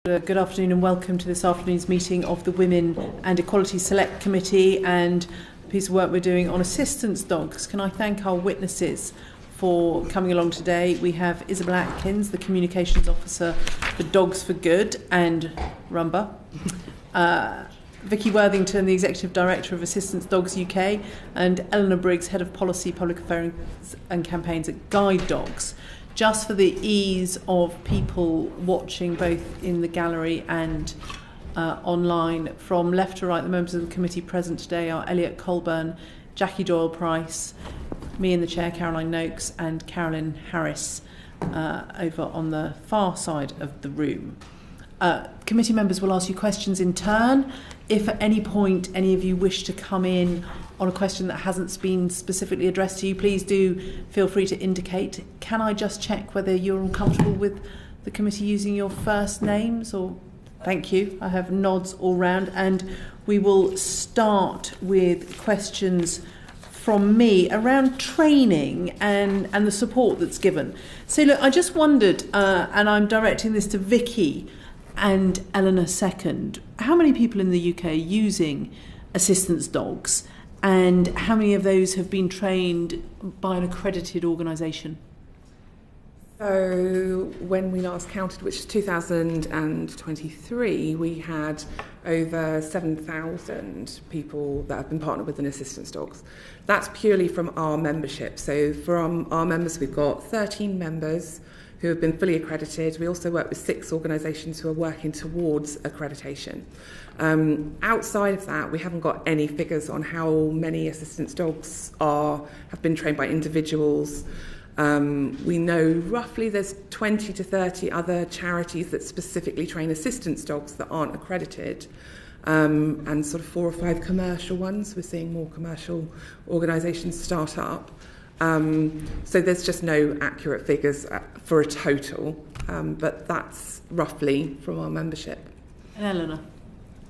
Good afternoon and welcome to this afternoon's meeting of the Women and Equalities Select Committee and the piece of work we're doing on assistance dogs. Can I thank our witnesses for coming along today? We have Isabelle Atkins, the Communications Officer for Dogs for Good and Rumba. Vicky Worthington, the Executive Director of Assistance Dogs UK, and Eleanor Briggs, Head of Policy, Public Affairs and Campaigns at Guide Dogs. Just for the ease of people watching both in the gallery and online, from left to right, the members of the committee present today are Elliot Colburn, Jackie Doyle-Price, me in the chair, Caroline Noakes, and Carolyn Harris over on the far side of the room. Committee members will ask you questions in turn. If at any point any of you wish to come in on a question that hasn't been specifically addressed to you, please do feel free to indicate. Can I just check whether you're all comfortable with the committee using your first names? Or thank you. I have nods all round, and we will start with questions from me around training and the support that's given. So look, I just wondered, and I'm directing this to Vicky and Eleanor second, how many people in the UK are using assistance dogs, and how many of those have been trained by an accredited organisation? So when we last counted, which is 2023, we had over 7,000 people that have been partnered with an assistance dogs. That's purely from our membership. So from our members, we've got 13 members who have been fully accredited. We also work with 6 organisations who are working towards accreditation. Outside of that, we haven't got any figures on how many assistance dogs have been trained by individuals. We know roughly there's 20 to 30 other charities that specifically train assistance dogs that aren't accredited, and sort of 4 or 5 commercial ones. We're seeing more commercial organisations start up. So there's just no accurate figures for a total, but that's roughly from our membership. And Eleanor?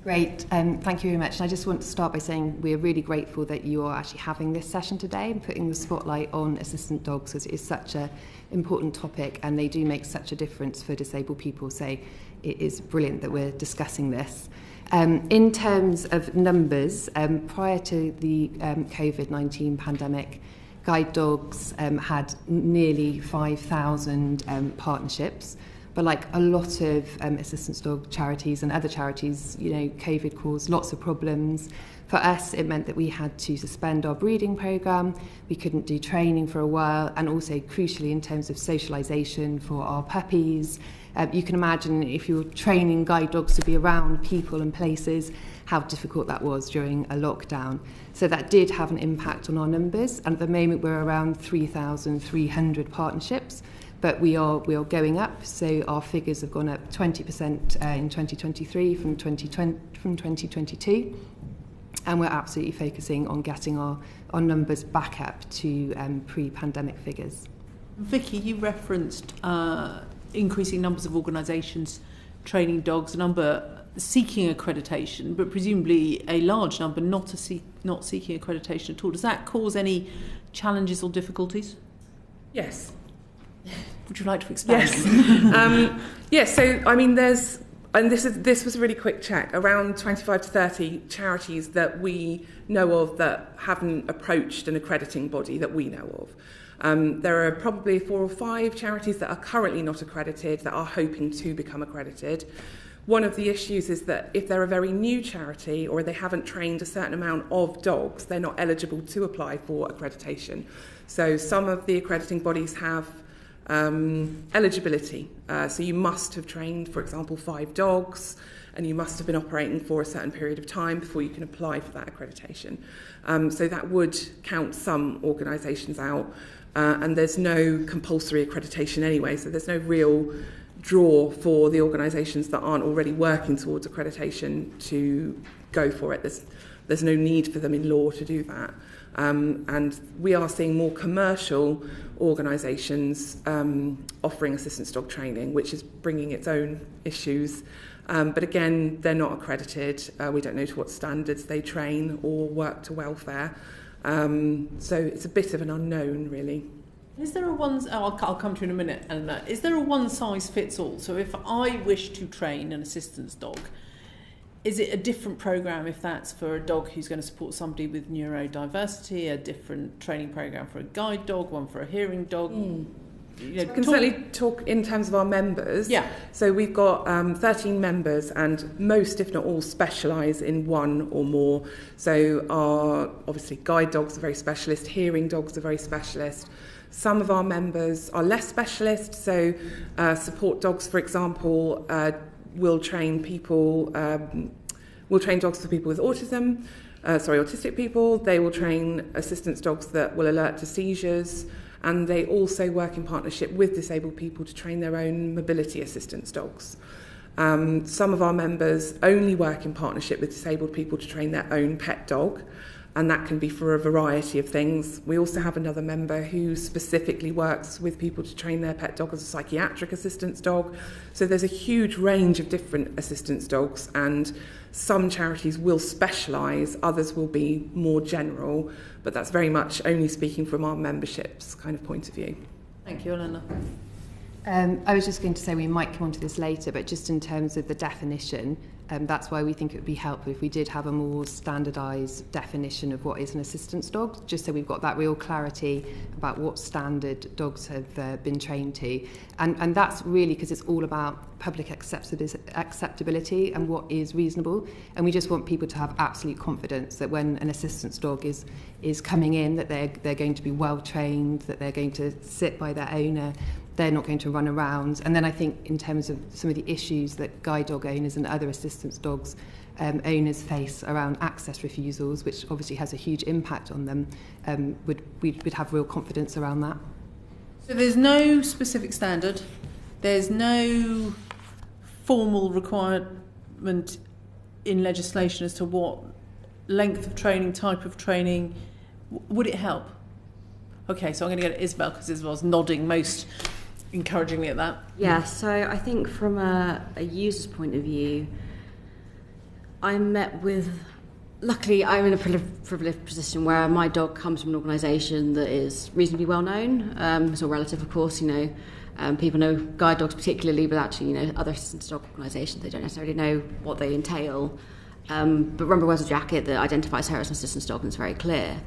Great, thank you very much. And I just want to start by saying we're really grateful that you are actually having this session today and putting the spotlight on assistant dogs, because it is such an important topic and they do make such a difference for disabled people. So it is brilliant that we're discussing this. In terms of numbers, prior to the COVID-19 pandemic, Guide Dogs had nearly 5,000 partnerships. But like a lot of assistance dog charities and other charities, you know, COVID caused lots of problems. For us, it meant that we had to suspend our breeding programme. We couldn't do training for a while, and also crucially in terms of socialisation for our puppies. You can imagine if you're training guide dogs to be around people and places, how difficult that was during a lockdown. So that did have an impact on our numbers, and at the moment we're around 3,300 partnerships. But we are going up, so our figures have gone up 20% in 2023 from 2022, and we're absolutely focusing on getting our numbers back up to pre-pandemic figures. Vicky, you referenced increasing numbers of organisations training dogs, a number seeking accreditation, but presumably a large number not seeking accreditation at all. Does that cause any challenges or difficulties? Yes. Would you like to expand? Yes. Yes. So I mean, this was a really quick check. Around 25 to 30 charities that we know of that haven't approached an accrediting body that we know of. There are probably 4 or 5 charities that are currently not accredited that are hoping to become accredited. One of the issues is that if they're a very new charity or they haven't trained a certain amount of dogs, they're not eligible to apply for accreditation. So some of the accrediting bodies have eligibility. So you must have trained, for example, 5 dogs, and you must have been operating for a certain period of time before you can apply for that accreditation. So that would count some organisations out, and there's no compulsory accreditation anyway, so there's no real draw for the organisations that aren't already working towards accreditation to go for it. There's no need for them in law to do that. And we are seeing more commercial organisations offering assistance dog training, which is bringing its own issues. But again, they're not accredited. We don't know to what standards they train or work to welfare. So it's a bit of an unknown, really. Is there a I'll come to you in a minute, Eleanor. Is there a one-size-fits-all? So if I wish to train an assistance dog, is it a different programme if that's for a dog who's going to support somebody with neurodiversity, a different training programme for a guide dog, one for a hearing dog? I can certainly talk in terms of our members. Yeah. So we've got 13 members, and most, if not all, specialise in one or more. So our, obviously, guide dogs are very specialist, hearing dogs are very specialist. Some of our members are less specialist, so support dogs, for example, will train people. We'll train dogs for people with autism. Autistic people. They will train assistance dogs that will alert to seizures. And they also work in partnership with disabled people to train their own mobility assistance dogs. Some of our members only work in partnership with disabled people to train their own pet dog, and that can be for a variety of things. We also have another member who specifically works with people to train their pet dog as a psychiatric assistance dog. So there's a huge range of different assistance dogs, and some charities will specialise, others will be more general, but that's very much only speaking from our membership's kind of point of view. Thank you, Eleanor. I was just going to say we might come on to this later, but just in terms of the definition, that's why we think it would be helpful if we did have a more standardised definition of what is an assistance dog, just so we've got that real clarity about what standard dogs have been trained to. And that's really because it's all about public acceptability and what is reasonable. And we just want people to have absolute confidence that when an assistance dog is coming in, that they're going to be well trained, that they're going to sit by their owner, they're not going to run around. And then I think in terms of some of the issues that guide dog owners and other assistance dogs owners face around access refusals, which obviously has a huge impact on them, we'd have real confidence around that. So there's no specific standard, there's no formal requirement in legislation as to what length of training, type of training. Would it help? Okay, so I'm going to go to Isabelle, because Isabelle's nodding most encouragingly at that. Yeah, so I think from a user's point of view, I'm met with, luckily I'm in a privileged position where my dog comes from an organisation that is reasonably well known. It's all relative, of course, people know guide dogs particularly, but actually, other assistance dog organisations, they don't necessarily know what they entail. But Rumba wears a jacket that identifies her as an assistance dog, and it's very clear.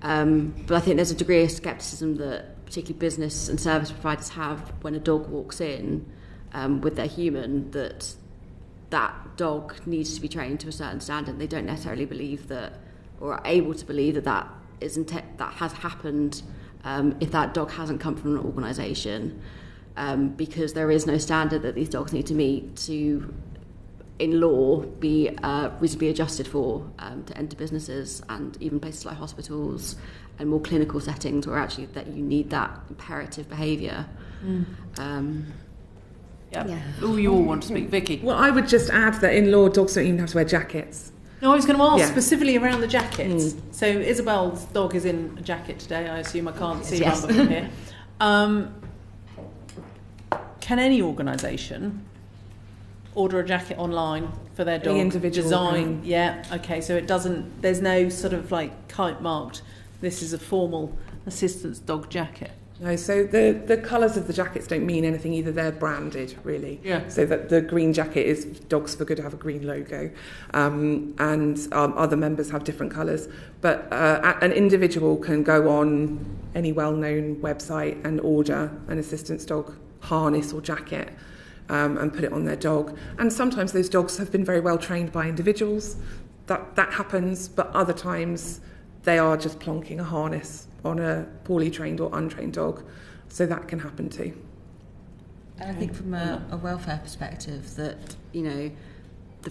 But I think there's a degree of scepticism that particularly business and service providers have when a dog walks in with their human, that dog needs to be trained to a certain standard. They don't necessarily believe that, or are able to believe that has happened if that dog hasn't come from an organisation, because there is no standard that these dogs need to meet to, in law, be reasonably adjusted for to enter businesses and even places like hospitals and more clinical settings where actually that you need that imperative behaviour. Yeah. Oh, you all want to speak, Vicky? Well, I would just add that in law, dogs don't even have to wear jackets. No, I was going to ask specifically around the jackets. So Isabelle's dog is in a jacket today. I assume I can't see Rumba from here. Can any organisation order a jacket online for their dog? The individual design? can. Yeah. Okay. So it doesn't. There's no sort of like kite marked. This is a formal assistance dog jacket. No, so the colours of the jackets don't mean anything either. They're branded, really. Yeah. So that the green jacket is Dogs for Good, have a green logo, and other members have different colours. But an individual can go on any well-known website and order an assistance dog harness or jacket and put it on their dog. And sometimes those dogs have been very well trained by individuals. That happens, but other times they are just plonking a harness on a poorly trained or untrained dog. So that can happen too. And I think from a welfare perspective that, the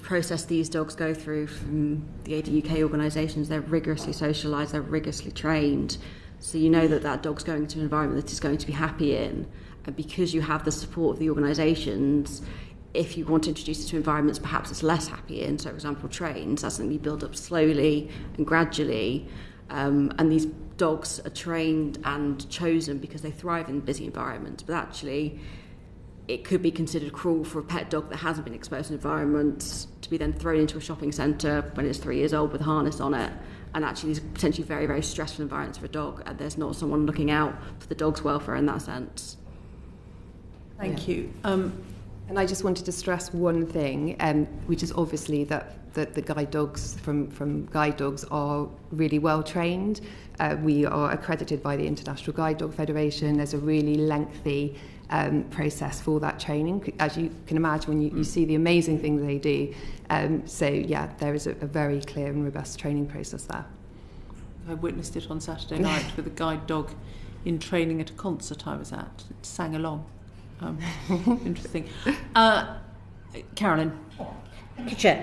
process these dogs go through from the AD UK organisations, they're rigorously socialised, they're rigorously trained. So you know that dog's going to an environment that is going to be happy in. And because you have the support of the organisations, if you want to introduce it to environments perhaps it's less happy in, so for example trains, that's something you build up slowly and gradually. And these dogs are trained and chosen because they thrive in busy environments. But actually, it could be considered cruel for a pet dog that hasn't been exposed to environments to be then thrown into a shopping centre when it's 3 years old with a harness on it. And actually, these potentially very, very stressful environments for a dog, and there's not someone looking out for the dog's welfare in that sense. Thank you. And I just wanted to stress one thing, which is obviously that the guide dogs from Guide Dogs are really well trained. We are accredited by the International Guide Dog Federation. There's a really lengthy process for that training, as you can imagine when you see the amazing things they do. So yeah, there is a very clear and robust training process there. I witnessed it on Saturday night with a guide dog in training at a concert I was at. It sang along. Interesting. Carolyn. Thank you, Chair.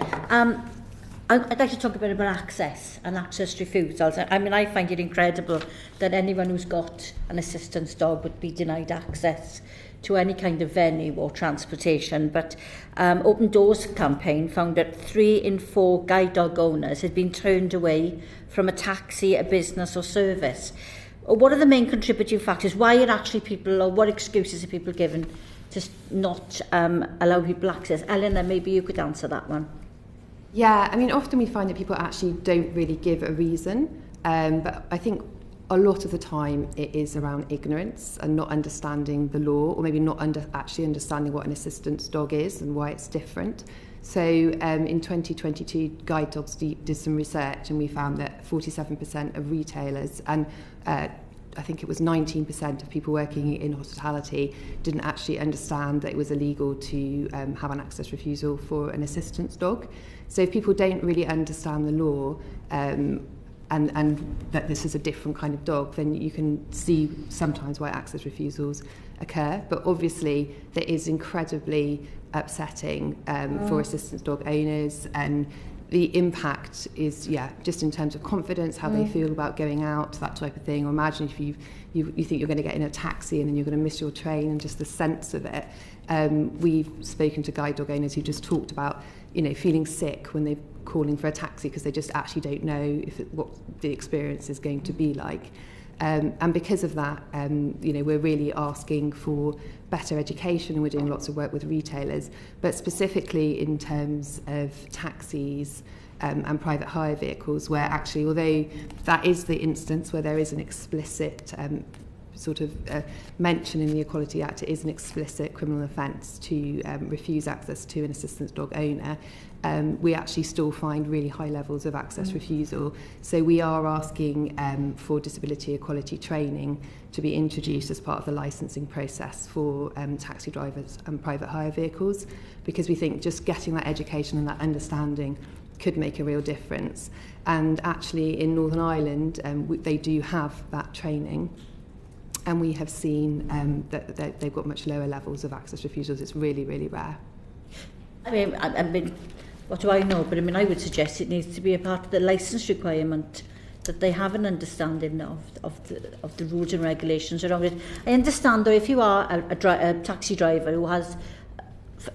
I'd like to talk a bit about access and access refusals. I mean, I find it incredible that anyone who's got an assistance dog would be denied access to any kind of venue or transportation. But Open Doors campaign found that 3 in 4 guide dog owners had been turned away from a taxi, a business or service. What are the main contributing factors? Why are actually people, or what excuses are people given to not allow people access? Eleanor, maybe you could answer that one. Yeah, I mean, often we find that people actually don't really give a reason, but I think a lot of the time it is around ignorance and not understanding the law, or maybe not actually understanding what an assistance dog is and why it's different. So in 2022, Guide Dogs did some research, and we found that 47% of retailers and I think it was 19% of people working in hospitality didn't actually understand that it was illegal to have an access refusal for an assistance dog. So if people don't really understand the law and that this is a different kind of dog, then you can see sometimes why access refusals occur. But obviously, that is incredibly upsetting for assistance dog owners, and the impact is, just in terms of confidence, how they feel about going out, that type of thing. Or imagine if you think you're going to get in a taxi and then you're going to miss your train, and just the sense of it. We've spoken to guide dog owners who just talked about, feeling sick when they're calling for a taxi because they just actually don't know what the experience is going to be like. And because of that, we're really asking for better education, and we're doing lots of work with retailers, but specifically in terms of taxis and private hire vehicles, where actually, although that is the instance where there is an explicit mention in the Equality Act, it is an explicit criminal offence to refuse access to an assistance dog owner, we actually still find really high levels of access refusal. So we are asking for disability equality training to be introduced as part of the licensing process for taxi drivers and private hire vehicles, because we think just getting that education and that understanding could make a real difference. And actually in Northern Ireland, they do have that training. And we have seen that they've got much lower levels of access refusals. It's really, really rare. I mean, what do I know? But I would suggest it needs to be a part of the licence requirement, that they have an understanding of the rules and regulations around it. I understand, though, if you are a taxi driver who has,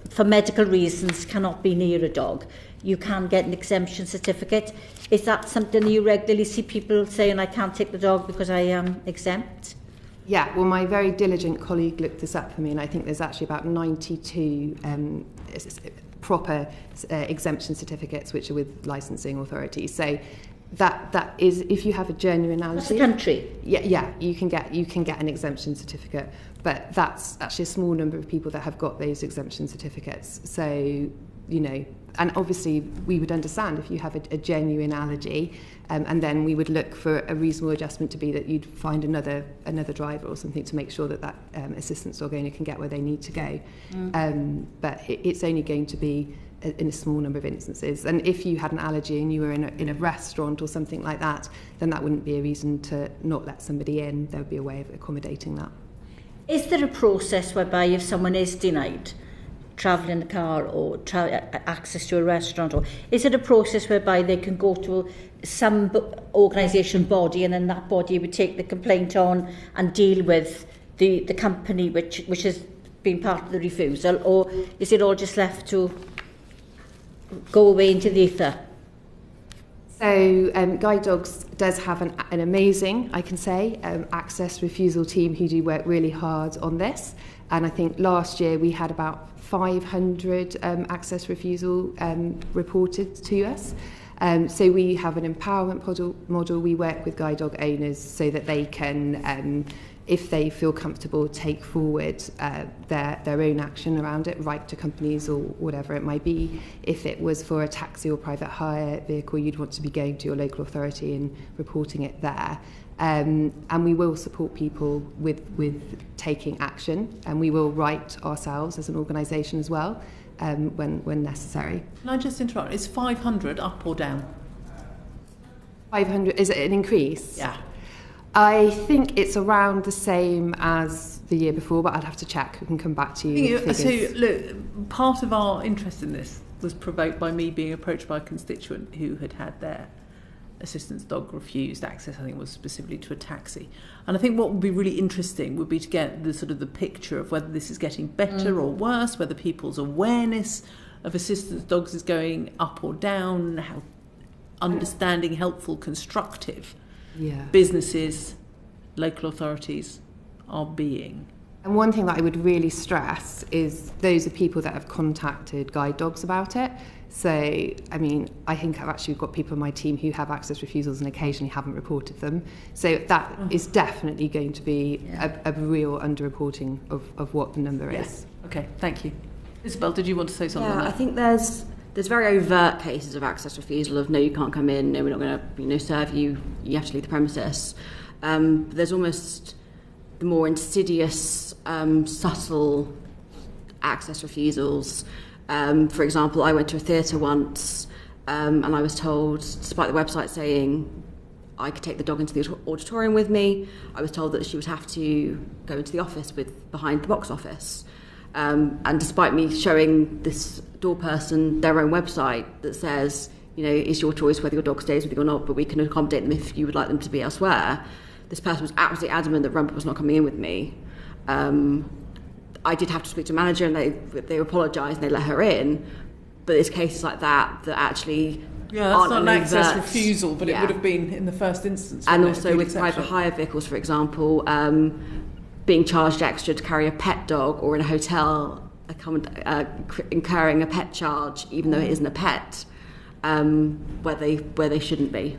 for medical reasons, cannot be near a dog, you can get an exemption certificate. Is that something you regularly see people saying, I can't take the dog because I am exempt? Yeah, well, my very diligent colleague looked this up for me, and I think there's actually about 92 proper exemption certificates which are with licensing authorities. So that is, if you have a genuine allergy. That's the country. Yeah, you can get an exemption certificate, but that's actually a small number of people that have got those exemption certificates. So and obviously we would understand if you have a genuine allergy, and then we would look for a reasonable adjustment to be that you'd find another driver or something to make sure that assistance dog owner can get where they need to go. But it's only going to be in a small number of instances. And if you had an allergy and you were in a restaurant or something like that, then that wouldn't be a reason to not let somebody in. There would be a way of accommodating that. Is there a process whereby if someone is denied travel in the car or access to a restaurant, or is it a process whereby they can go to some organisation body, and then that body would take the complaint on and deal with the company which has been part of the refusal, or is it all just left to go away into the ether? So Guide Dogs does have an amazing, I can say, access refusal team who do work really hard on this. And I think last year we had about 500 access refusal reported to us. So we have an empowerment model. We work with guide dog owners so that they can, if they feel comfortable, take forward their own action around it, write to companies or whatever it might be. If it was for a taxi or private hire vehicle, you'd want to be going to your local authority and reporting it there. And we will support people with taking action, and we will write ourselves as an organisation as well when necessary. Can I just interrupt? Is 500 up or down? 500, is it an increase? Yeah. I think it's around the same as the year before, but I'd have to check. We can come back to you with figures. So, look, part of our interest in this was provoked by me being approached by a constituent who had their assistance dog refused access. I think it was specifically to a taxi. And I think what would be really interesting would be to get the sort of the picture of whether this is getting better or worse, whether people's awareness of assistance dogs is going up or down, how understanding, helpful, constructive businesses, local authorities are being. And one thing that I would really stress is those are people that have contacted guide dogs about it. So, I mean, I think I've actually got people on my team who have access refusals and occasionally haven't reported them. So that is definitely going to be a real underreporting of what the number is. Okay, thank you. Isabelle, did you want to say something on that? I think there's very overt cases of access refusal of no, you can't come in, no, we're not going to serve you, you have to leave the premises. There's almost the more insidious, subtle access refusals. For example, I went to a theatre once and I was told, despite the website saying I could take the dog into the auditorium with me, I was told that she would have to go into the office behind the box office. And despite me showing this door person their own website that says, it's your choice whether your dog stays with you or not, but we can accommodate them if you would like them to be elsewhere, this person was absolutely adamant that Rumpet was not coming in with me. I did have to speak to a manager and they apologised and they let her in, but there's cases like that actually that's not an access refusal, but it would have been in the first instance. And also with private hire vehicles, for example, being charged extra to carry a pet dog, or in a hotel incurring a pet charge even though it isn't a pet, where they shouldn't be.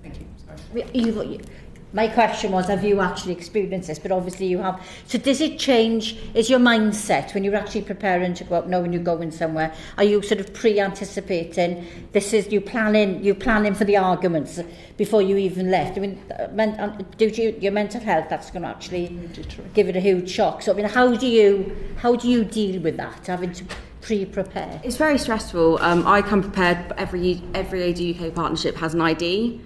Thank you. Sorry. My question was, have you actually experienced this? But obviously you have. So does it change, is your mindset when you're actually preparing to go out, when you're going somewhere, are you sort of pre-anticipating, you planning for the arguments before you even left? I mean, your mental health, that's going to actually give it a huge shock. So I mean, how do you deal with that, having to pre-prepare? It's very stressful. I come prepared. Every AD UK partnership has an ID,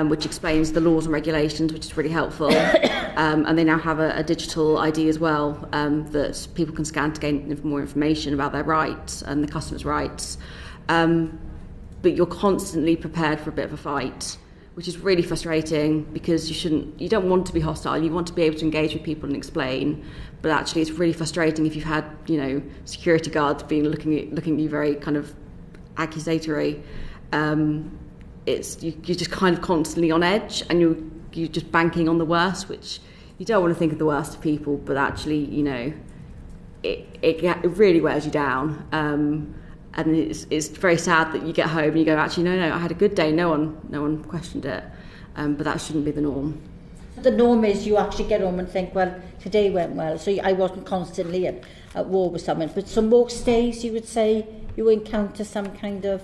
which explains the laws and regulations, which is really helpful. And they now have a digital ID as well, that people can scan to gain more information about their rights and the customer's rights. But you're constantly prepared for a bit of a fight, which is really frustrating because you don't want to be hostile. You want to be able to engage with people and explain. But actually, it's really frustrating if you've had, security guards looking at you very kind of accusatory. You're just kind of constantly on edge, and you're just banking on the worst, which you don't want to think of the worst of people, but actually, it really wears you down. And it's very sad that you get home and you go, actually, no, I had a good day. No one questioned it, but that shouldn't be the norm. The norm is you actually get home and think, well, today went well, so I wasn't constantly at war with someone. But some most days, you would say, you encounter some kind of...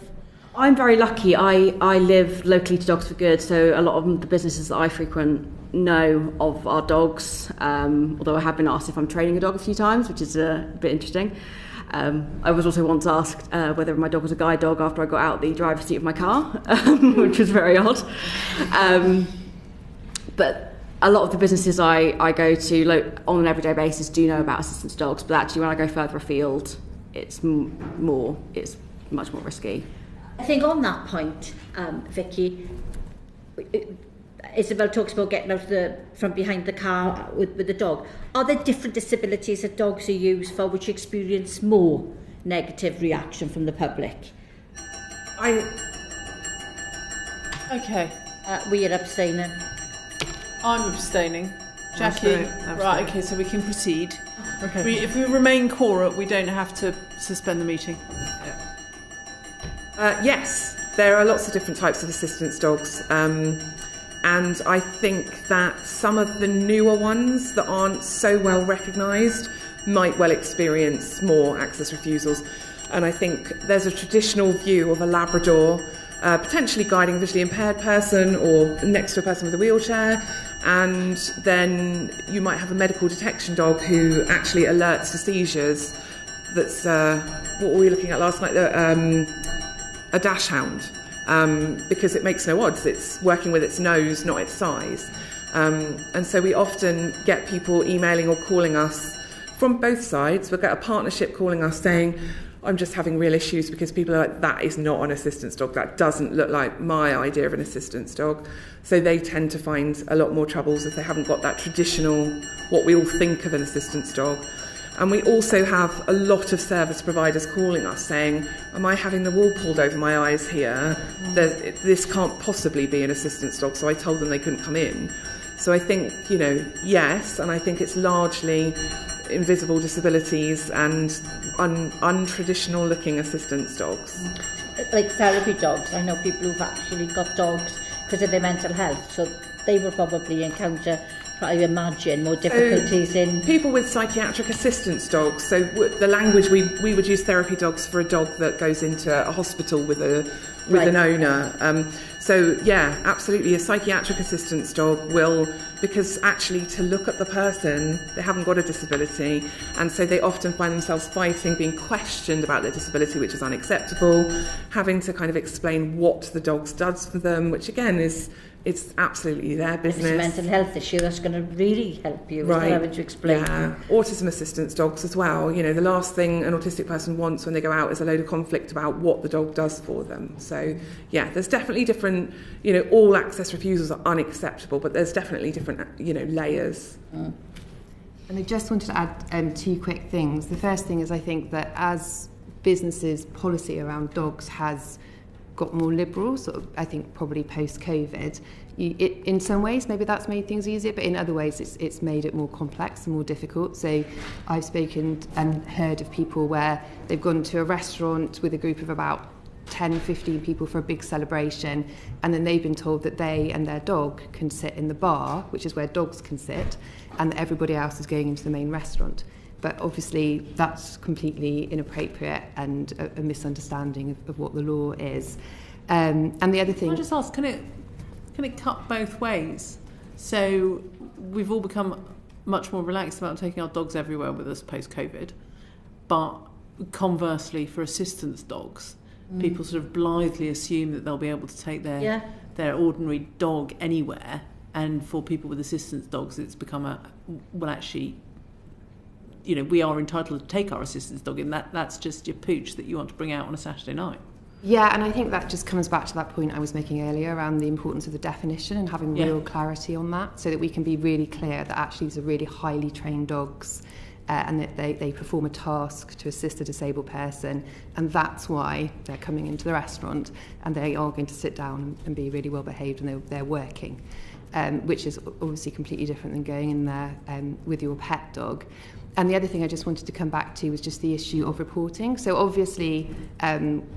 I'm very lucky. I live locally to Dogs for Good, so a lot of the businesses that I frequent know of our dogs, although I have been asked if I'm training a dog a few times, which is a bit interesting. I was also once asked whether my dog was a guide dog after I got out the driver's seat of my car, which was very odd. But a lot of the businesses I go to on an everyday basis do know about assistance dogs, but actually when I go further afield, it's much more risky. I think on that point, Vicky, Isabelle talks about getting out from behind the car with the dog. Are there different disabilities that dogs are used for which experience more negative reaction from the public? Okay. We are abstaining. I'm abstaining. Jackie, right, okay, so we can proceed. Okay. If we remain quorate, we don't have to suspend the meeting. Yes, there are lots of different types of assistance dogs. And I think that some of the newer ones that aren't so well recognised might well experience more access refusals. And I think there's a traditional view of a Labrador potentially guiding a visually impaired person or next to a person with a wheelchair. And then you might have a medical detection dog who actually alerts to seizures. That's, what were we looking at last night? A dash hound. Because it makes no odds. It's working with its nose, not its size. And so we often get people emailing or calling us from both sides. We'll get a partnership calling us saying, I'm just having real issues, because people are like, that is not an assistance dog. That doesn't look like my idea of an assistance dog. So they tend to find a lot more troubles if they haven't got that traditional, what we all think of an assistance dog. And we also have a lot of service providers calling us saying, am I having the wool pulled over my eyes here? This can't possibly be an assistance dog. So I told them they couldn't come in. So I think, yes, and I think it's largely invisible disabilities and untraditional looking assistance dogs. Like therapy dogs. I know people who've actually got dogs because of their mental health. So they will probably encounter, I imagine, more difficulties in... People with psychiatric assistance dogs. So the language, we would use therapy dogs for a dog that goes into a hospital with an owner. So, yeah, absolutely, a psychiatric assistance dog will, because actually to look at the person, they haven't got a disability, and so they often find themselves fighting, being questioned about their disability, which is unacceptable, having to kind of explain what the dog does for them, which again it's absolutely their business. It's a mental health issue that's going to really help you, right? Having to explain. Yeah, autism assistance dogs as well. The last thing an autistic person wants when they go out is a load of conflict about what the dog does for them. So, yeah, there's definitely different. All access refusals are unacceptable, but there's definitely different, layers. And I just wanted to add 2 quick things. The first thing is I think that as businesses' policy around dogs has got more liberal, I think probably post-COVID. In some ways, maybe that's made things easier, but in other ways, it's made it more complex and more difficult. So I've spoken and heard of people where they've gone to a restaurant with a group of about 10, 15 people for a big celebration, and then they've been told that they and their dog can sit in the bar, which is where dogs can sit, and that everybody else is going into the main restaurant. But obviously that's completely inappropriate and a misunderstanding of what the law is. And the other thing... Can I just ask, can it cut both ways? So we've all become much more relaxed about taking our dogs everywhere with us post-COVID, but conversely for assistance dogs, people sort of blithely assume that they'll be able to take their ordinary dog anywhere, and for people with assistance dogs it's become we are entitled to take our assistance dog in. That's just your pooch that you want to bring out on a Saturday night. Yeah, and I think that just comes back to that point I was making earlier around the importance of the definition and having real clarity on that, so that we can be really clear that actually these are really highly trained dogs and that they perform a task to assist a disabled person, and that's why they're coming into the restaurant and they are going to sit down and be really well behaved and they're working, which is obviously completely different than going in there with your pet dog. And the other thing I just wanted to come back to was just the issue of reporting. So obviously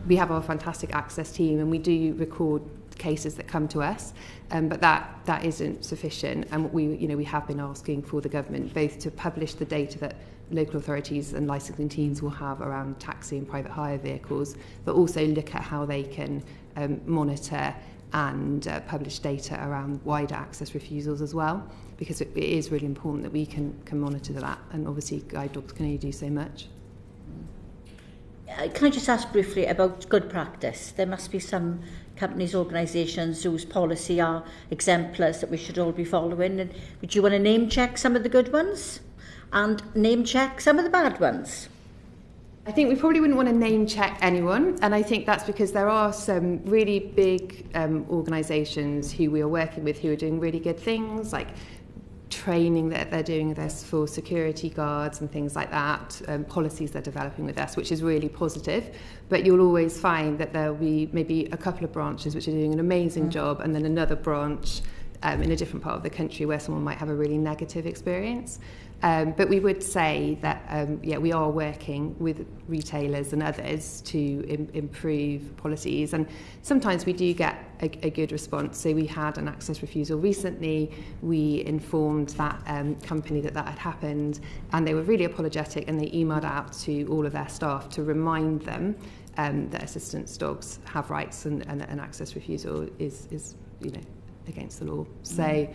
we have our fantastic access team and we do record cases that come to us, but that isn't sufficient. And we have been asking for the government both to publish the data that local authorities and licensing teams will have around taxi and private hire vehicles, but also look at how they can monitor and publish data around wider access refusals as well, because it is really important that we can monitor that, and obviously guide dogs can only do so much. Can I just ask briefly about good practice? There must be some companies, organisations whose policy are exemplars that we should all be following. And would you want to name check some of the good ones and name check some of the bad ones? I think we probably wouldn't want to name check anyone, and I think that's because there are some really big organisations who we are working with who are doing really good things, like training that they're doing with us for security guards and things like that, policies they're developing with us, which is really positive. But you'll always find that there'll be maybe a couple of branches which are doing an amazing job, and then another branch in a different part of the country where someone might have a really negative experience. But we would say that, we are working with retailers and others to improve policies. And sometimes we do get a good response. So we had an access refusal recently. We informed that company that had happened, and they were really apologetic, and they emailed out to all of their staff to remind them that assistance dogs have rights, and an access refusal is against the law. So,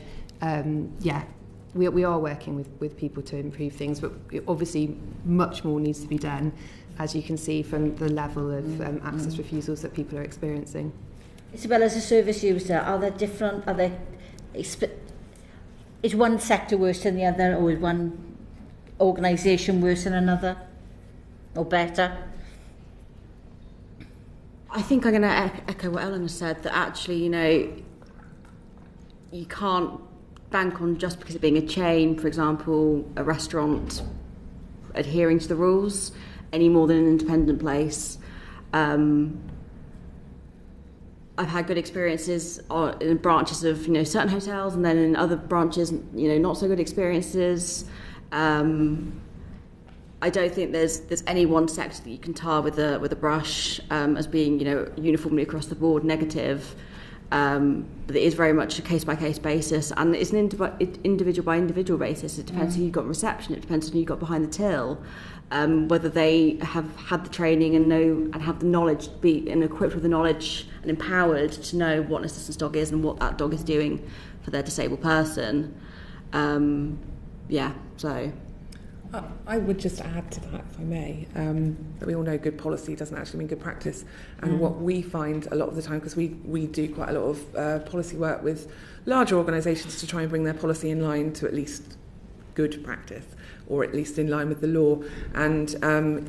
We are working with people to improve things, but obviously much more needs to be done, as you can see from the level of access refusals that people are experiencing. Isabelle, as a service user, is one sector worse than the other, or is one organisation worse than another, or better? I think I'm going to echo what Eleanor said, that actually, you can't bank on just because of being a chain, for example, a restaurant adhering to the rules any more than an independent place. I've had good experiences in branches of certain hotels, and then in other branches not so good experiences. I don't think there's any one sector that you can tar with a brush as being uniformly across the board negative. But it is very much a case-by-case basis, and it's an individual-by-individual basis. It depends who you've got in reception, it depends who you've got behind the till, whether they have had the training and have the knowledge, be equipped with the knowledge and empowered to know what an assistance dog is and what that dog is doing for their disabled person. So... I would just add to that, if I may, that we all know good policy doesn't actually mean good practice. And what we find a lot of the time, because we do quite a lot of policy work with larger organisations to try and bring their policy in line to at least good practice, or at least in line with the law. And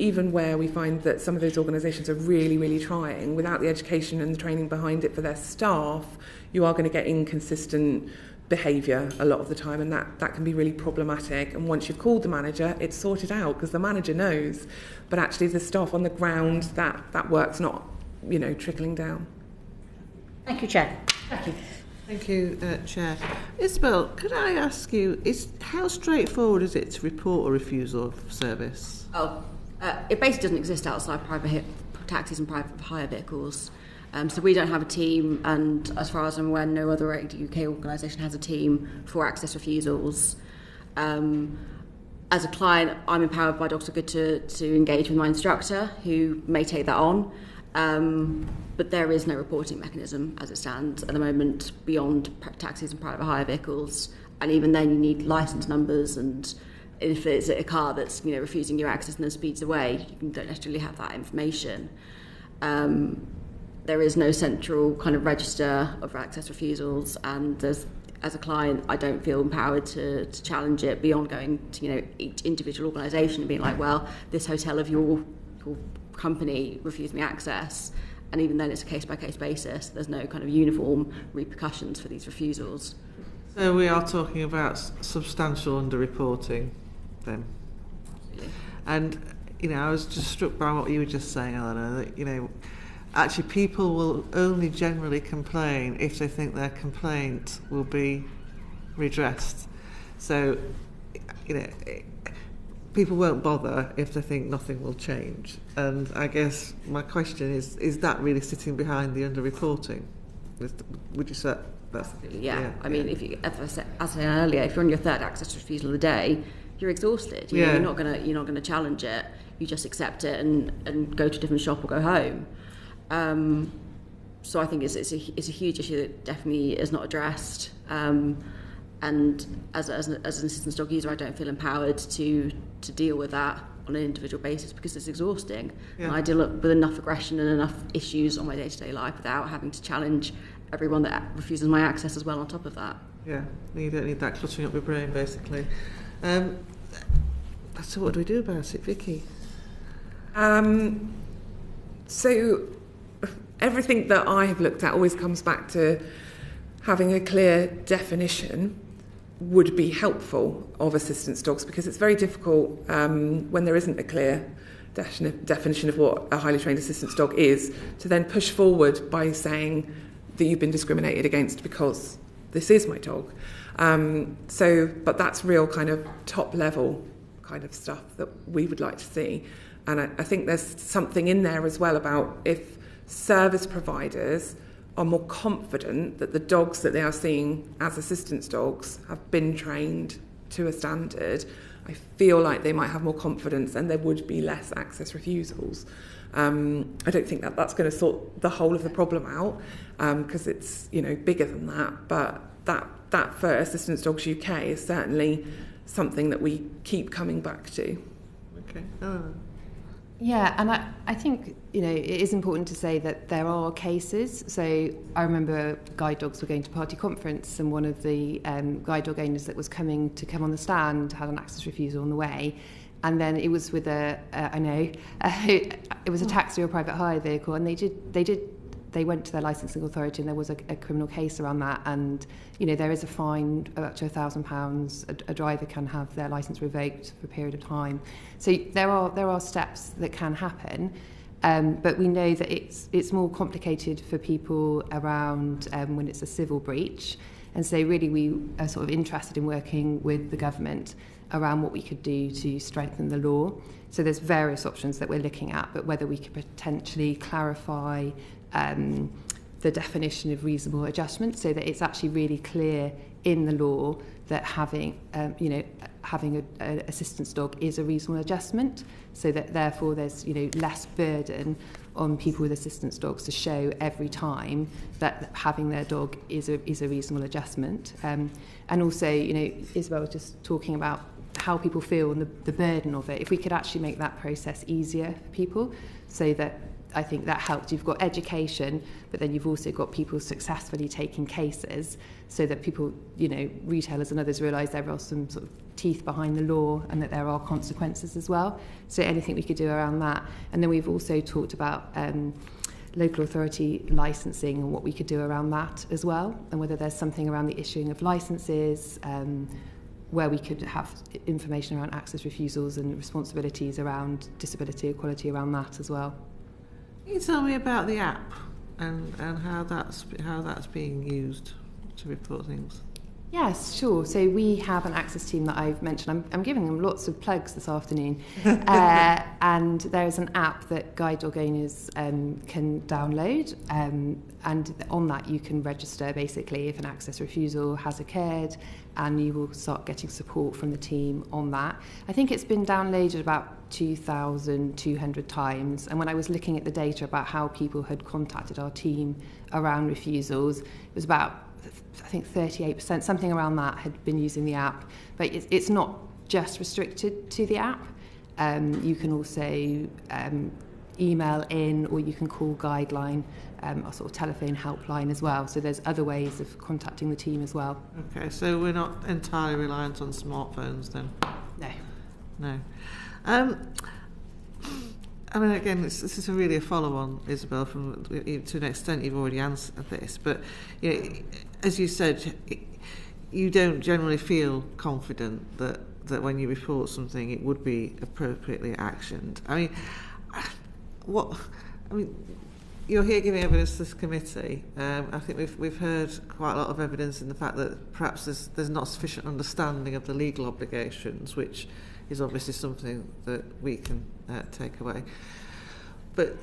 even where we find that some of those organisations are really, really trying, without the education and the training behind it for their staff, you are going to get inconsistent behaviour a lot of the time, and that can be really problematic. And once you've called the manager, it's sorted out because the manager knows, but actually the staff on the ground, that work's not trickling down. Thank you, Chair. Thank you, Chair. Isabelle, could I ask you, how straightforward is it to report a refusal of service? It basically doesn't exist outside private taxis and private hire vehicles. So we don't have a team, and as far as I'm aware, no other UK organisation has a team for access refusals. As a client, I'm empowered by Dogs Are Good to engage with my instructor, who may take that on. But there is no reporting mechanism as it stands at the moment beyond taxis and private hire vehicles. And even then, you need licence numbers, and if it's a car that's refusing you access and then speeds away, you don't necessarily have that information. There is no central kind of register of access refusals, and as a client, I don't feel empowered to challenge it beyond going to each individual organisation and being like, well, this hotel of your company refused me access, and even then it's a case-by-case basis. There's no kind of uniform repercussions for these refusals. So we are talking about substantial underreporting then. Absolutely. And I was just struck by what you were just saying, Eleanor, that actually people will only generally complain if they think their complaint will be redressed. So people won't bother if they think nothing will change. And I guess my question is that really sitting behind the underreporting? Would you say that's... Yeah. I mean, if you, as I said earlier, if you're on your third access refusal of the day, you're exhausted. You're not gonna challenge it. You just accept it and go to a different shop or go home. So I think it's a huge issue that definitely is not addressed. And as an assistance dog user, I don't feel empowered to deal with that on an individual basis because it's exhausting. Yeah. And I deal with enough aggression and enough issues on my day-to-day life without having to challenge everyone that refuses my access as well on top of that. Yeah, you don't need that cluttering up your brain, basically. So what do we do about it, Vicky? So everything that I have looked at always comes back to having a clear definition would be helpful of assistance dogs, because it's very difficult when there isn't a clear definition of what a highly trained assistance dog is to then push forward by saying that you've been discriminated against because this is my dog. But that's real kind of top level kind of stuff that we would like to see. And I think there's something in there as well about if service providers are more confident that the dogs that they are seeing as assistance dogs have been trained to a standard, I feel like they might have more confidence and there would be less access refusals. I don't think that that's going to sort the whole of the problem out, because it's, you know, bigger than that. But that for Assistance Dogs UK is certainly something that we keep coming back to. Okay. Yeah, and I think, you know, it is important to say that there are cases. So I remember guide dogs were going to party conference, and one of the guide dog owners that was coming on the stand had an access refusal on the way. And then it was with it was a taxi or private hire vehicle, and they went to their licensing authority, and there was a criminal case around that. And, you know, there is a fine of up to £1,000. A driver can have their licence revoked for a period of time. So there are steps that can happen, but we know that it's more complicated for people around when it's a civil breach. And so really we are sort of interested in working with the government around what we could do to strengthen the law. So there's various options that we're looking at, but whether we could potentially clarify the definition of reasonable adjustment so that it's actually really clear in the law that having an assistance dog is a reasonable adjustment, so that therefore there's, you know, less burden on people with assistance dogs to show every time that having their dog is a reasonable adjustment. And also, you know, Isabelle was just talking about how people feel and the burden of it. If we could actually make that process easier for people, so that I think that helps. You've got education, but then you've also got people successfully taking cases, so that people, you know, retailers and others realise there are some sort of teeth behind the law and that there are consequences as well. So anything we could do around that. And then we've also talked about local authority licensing and what we could do around that as well, and whether there's something around the issuing of licences, where we could have information around access refusals and responsibilities around disability equality around that as well. Can you tell me about the app and how that's being used to report things? Yes, sure. So we have an access team that I've mentioned. I'm giving them lots of plugs this afternoon. And there is an app that guide dog owners can download. And on that you can register basically if an access refusal has occurred, and you will start getting support from the team on that. I think it's been downloaded about 2,200 times. And when I was looking at the data about how people had contacted our team around refusals, it was about, I think 38%, something around that, had been using the app. But it's not just restricted to the app. You can also email in, or you can call Guideline, our sort of telephone helpline as well. So there's other ways of contacting the team as well. Okay, so we're not entirely reliant on smartphones then? No. I mean, again, this is really a follow-on, Isabelle, from to an extent you've already answered this, but you know, as you said, you don't generally feel confident that when you report something, it would be appropriately actioned. I mean, you're here giving evidence to this committee. I think we've heard quite a lot of evidence in the fact that perhaps there's not sufficient understanding of the legal obligations, which is obviously something that we can take away. But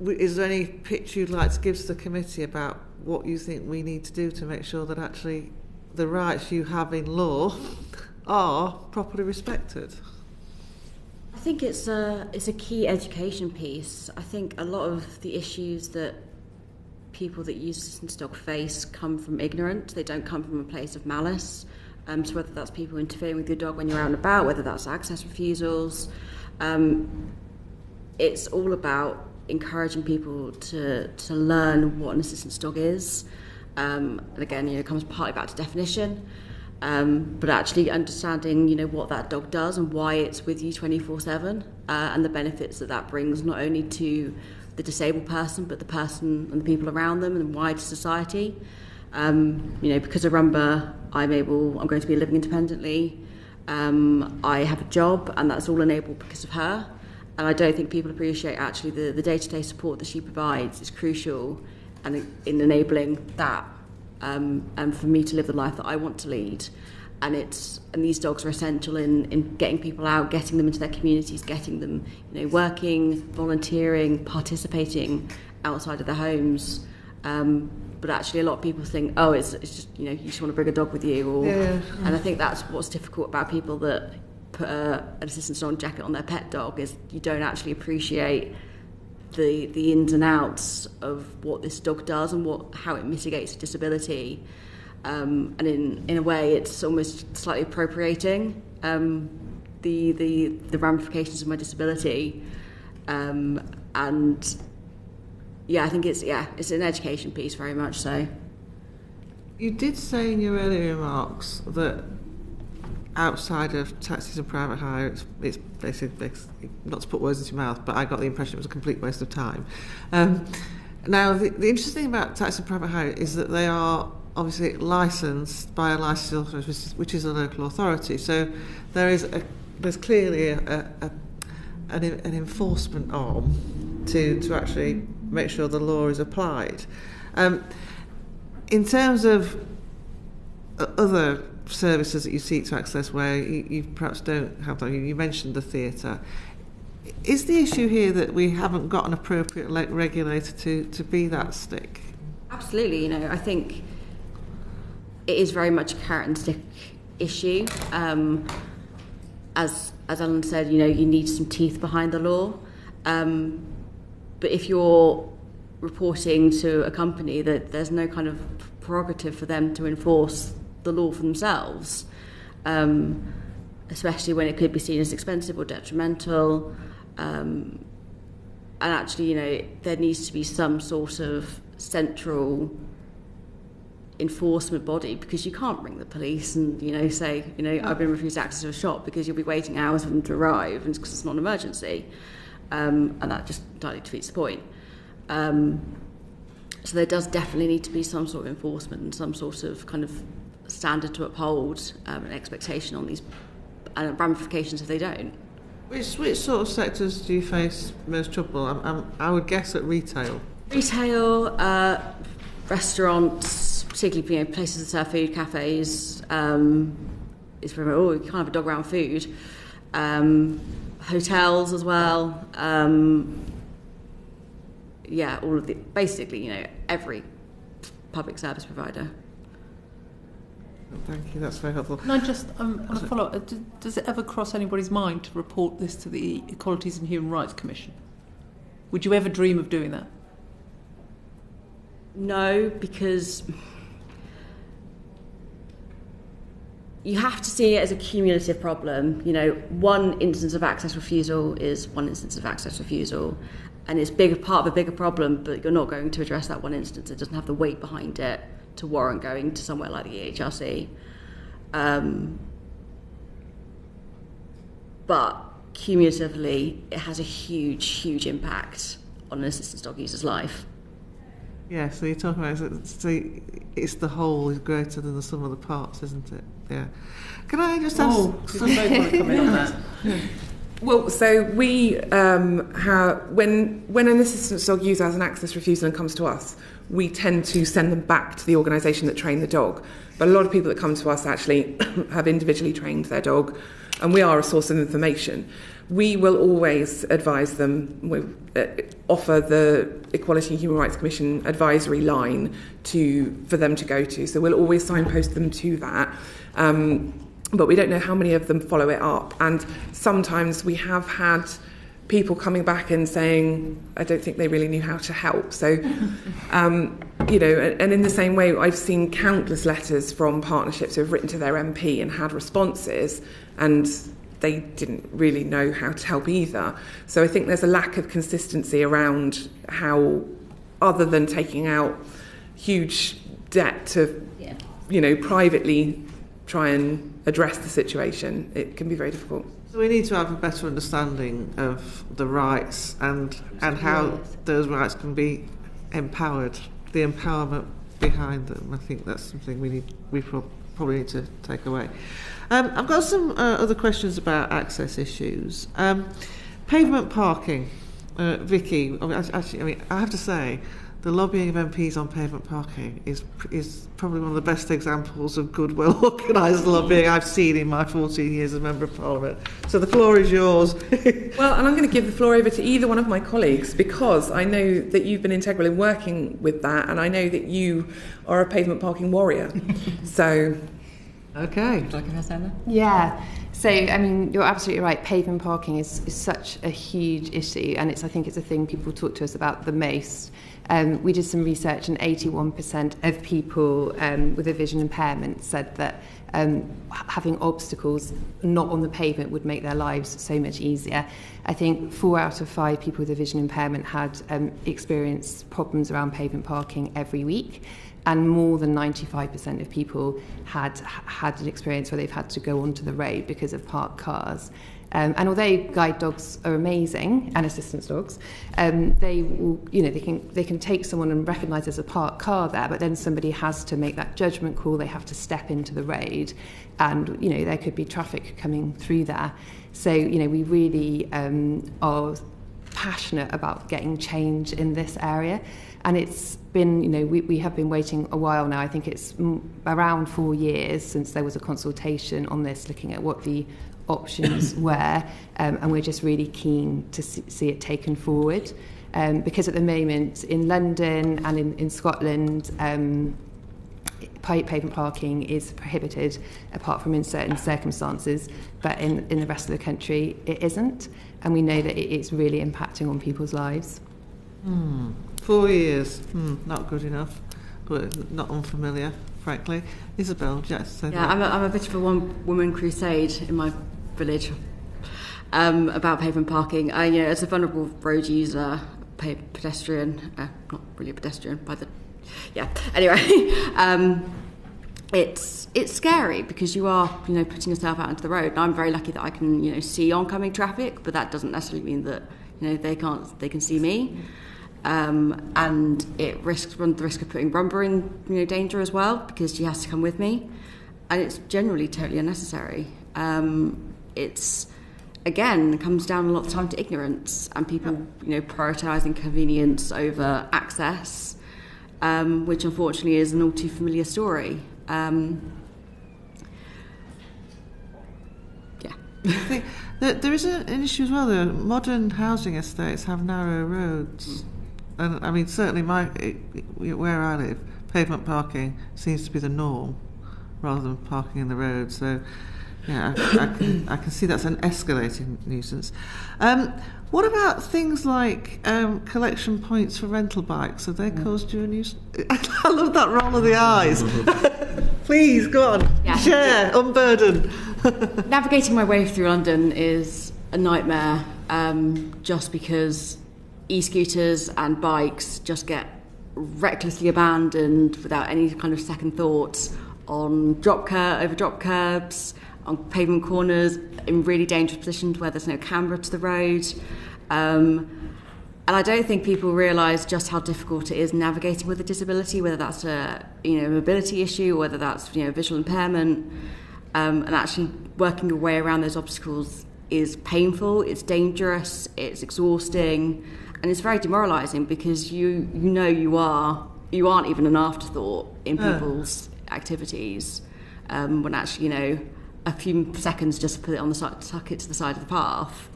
is there any pitch you'd like to give to the committee about what you think we need to do to make sure that actually the rights you have in law are properly respected? I think it's a key education piece. I think a lot of the issues that people that use assistance dog face come from ignorance. They don't come from a place of malice. So whether that's people interfering with your dog when you're out and about, whether that's access refusals, it's all about encouraging people to learn what an assistance dog is. And again, it comes partly back to definition, but actually understanding, what that dog does and why it's with you 24/7, and the benefits that brings not only to the disabled person, but the person and the people around them and wider society. Because of Rumba, I'm going to be living independently. I have a job, and that's all enabled because of her. And I don't think people appreciate actually the day-to-day support that she provides is crucial, and in enabling that and for me to live the life that I want to lead. And these dogs are essential in getting people out, getting them into their communities, getting them, working, volunteering, participating outside of their homes. But actually, a lot of people think, oh, it's just you just want to bring a dog with you, and I think that's what's difficult about people that put an assistance dog jacket on their pet dog, is you don't actually appreciate the ins and outs of what this dog does and how it mitigates disability. And in a way, it's almost slightly appropriating the ramifications of my disability, and I think it's an education piece, very much so. You did say in your earlier remarks that outside of taxis and private hire, it's basically, not to put words into your mouth, but I got the impression it was a complete waste of time. Now, the interesting thing about taxi and private hire is that they are obviously licensed by a licensed authority, which is a local authority. So there's clearly an enforcement arm to actually make sure the law is applied. In terms of other services that you seek to access where you perhaps don't have them, you mentioned the theatre. Is the issue here that we haven't got an appropriate regulator to be that stick? Absolutely. I think it is very much a carrot and stick issue. As Eleanor said, you need some teeth behind the law. But if you're reporting to a company that there's no kind of prerogative for them to enforce the law for themselves, especially when it could be seen as expensive or detrimental, and actually, there needs to be some sort of central enforcement body, because you can't ring the police and say I've been refused access to a shop, because you'll be waiting hours for them to arrive, and because it's not an emergency, and that just entirely defeats the point. So there does definitely need to be some sort of enforcement and some sort of kind of standard to uphold, an expectation on these, and ramifications if they don't. Which sort of sectors do you face most trouble? I would guess at retail. Retail, restaurants, particularly places that serve food, cafes. It's very you can't have a dog around food. Hotels as well. All of the basically, every public service provider. Thank you, that's very helpful. Can I just on a follow-up, does it ever cross anybody's mind to report this to the Equalities and Human Rights Commission? Would you ever dream of doing that? No, because you have to see it as a cumulative problem. One instance of access refusal is one instance of access refusal, and it's part of a bigger problem, but you're not going to address that one instance. It doesn't have the weight behind it to warrant going to somewhere like the EHRC. But cumulatively, it has a huge, huge impact on an assistance dog user's life. Yeah, so you're talking about it's the whole is greater than the sum of the parts, isn't it? Yeah. Can I just ask? Did you both want to come in on that? Well, so we have when an assistance dog user has an access refusal and comes to us, we tend to send them back to the organisation that trained the dog. But a lot of people that come to us actually have individually trained their dog, and we are a source of information. We will always advise them, offer the Equality and Human Rights Commission advisory line for them to go to. So we'll always signpost them to that. But we don't know how many of them follow it up. And sometimes we have had people coming back and saying, I don't think they really knew how to help. So, and in the same way, I've seen countless letters from partnerships who have written to their MP and had responses, and they didn't really know how to help either. So I think there's a lack of consistency around how, other than taking out huge debt to, privately try and address the situation, it can be very difficult. So we need to have a better understanding of the rights and how those rights can be empowered, the empowerment behind them. I think that's something we probably need to take away. I've got some other questions about access issues. Pavement parking. Vicky, I have to say the lobbying of MPs on pavement parking is probably one of the best examples of good, well-organised lobbying I've seen in my 14 years as Member of Parliament. So the floor is yours. Well, and I'm going to give the floor over to either one of my colleagues, because I know that you've been integral in working with that, and I know that you are a pavement parking warrior. So, Okay. Would you like to say that? Yeah. So, I mean, you're absolutely right. Pavement parking is such a huge issue, and I think it's a thing people talk to us about the most. We did some research, and 81% of people with a vision impairment said that having obstacles not on the pavement would make their lives so much easier. I think 4 out of 5 people with a vision impairment had experienced problems around pavement parking every week. And more than 95% of people had an experience where they've had to go onto the road because of parked cars. And although guide dogs are amazing, and assistance dogs, they will, they can take someone and recognise there's a parked car there, but then somebody has to make that judgment call. They have to step into the road, and there could be traffic coming through there. So we really are passionate about getting change in this area. And it's been, we have been waiting a while now. I think it's around 4 years since there was a consultation on this, looking at what the options were, and we're just really keen to see it taken forward. Because at the moment in London and in Scotland, pavement parking is prohibited apart from in certain circumstances, but in the rest of the country it isn't, and we know that it's really impacting on people's lives. 4 years, not good enough, but not unfamiliar, frankly. Isabelle, yes. Yeah, I'm a bit of a one-woman crusade in my village about pavement parking. As a vulnerable road user, pedestrian, not really a pedestrian, anyway, it's scary because you are, putting yourself out into the road. And I'm very lucky that I can, see oncoming traffic, but that doesn't necessarily mean that, they can see me. And it runs the risk of putting Rumba in danger as well, because she has to come with me, and it's generally totally unnecessary. It's again comes down a lot of the time to ignorance and people prioritising convenience over access, which unfortunately is an all too familiar story. I think that there is an issue as well. The modern housing estates have narrow roads. And I mean, certainly where I live, pavement parking seems to be the norm rather than parking in the road. So, yeah, I can see that's an escalating nuisance. What about things like collection points for rental bikes? Have they caused you a nuisance? I love that roll of the eyes. Please, go on, share, unburden. Navigating my way through London is a nightmare, just because e-scooters and bikes just get recklessly abandoned without any kind of second thoughts on over drop curbs, on pavement corners, in really dangerous positions where there's no camera to the road. And I don't think people realise just how difficult it is navigating with a disability, whether that's a mobility issue, or whether that's visual impairment. And actually working your way around those obstacles is painful, it's dangerous, it's exhausting. And it's very demoralising because you aren't even an afterthought in people's activities, when actually a few seconds just to put it on the side, tuck it to the side of the path,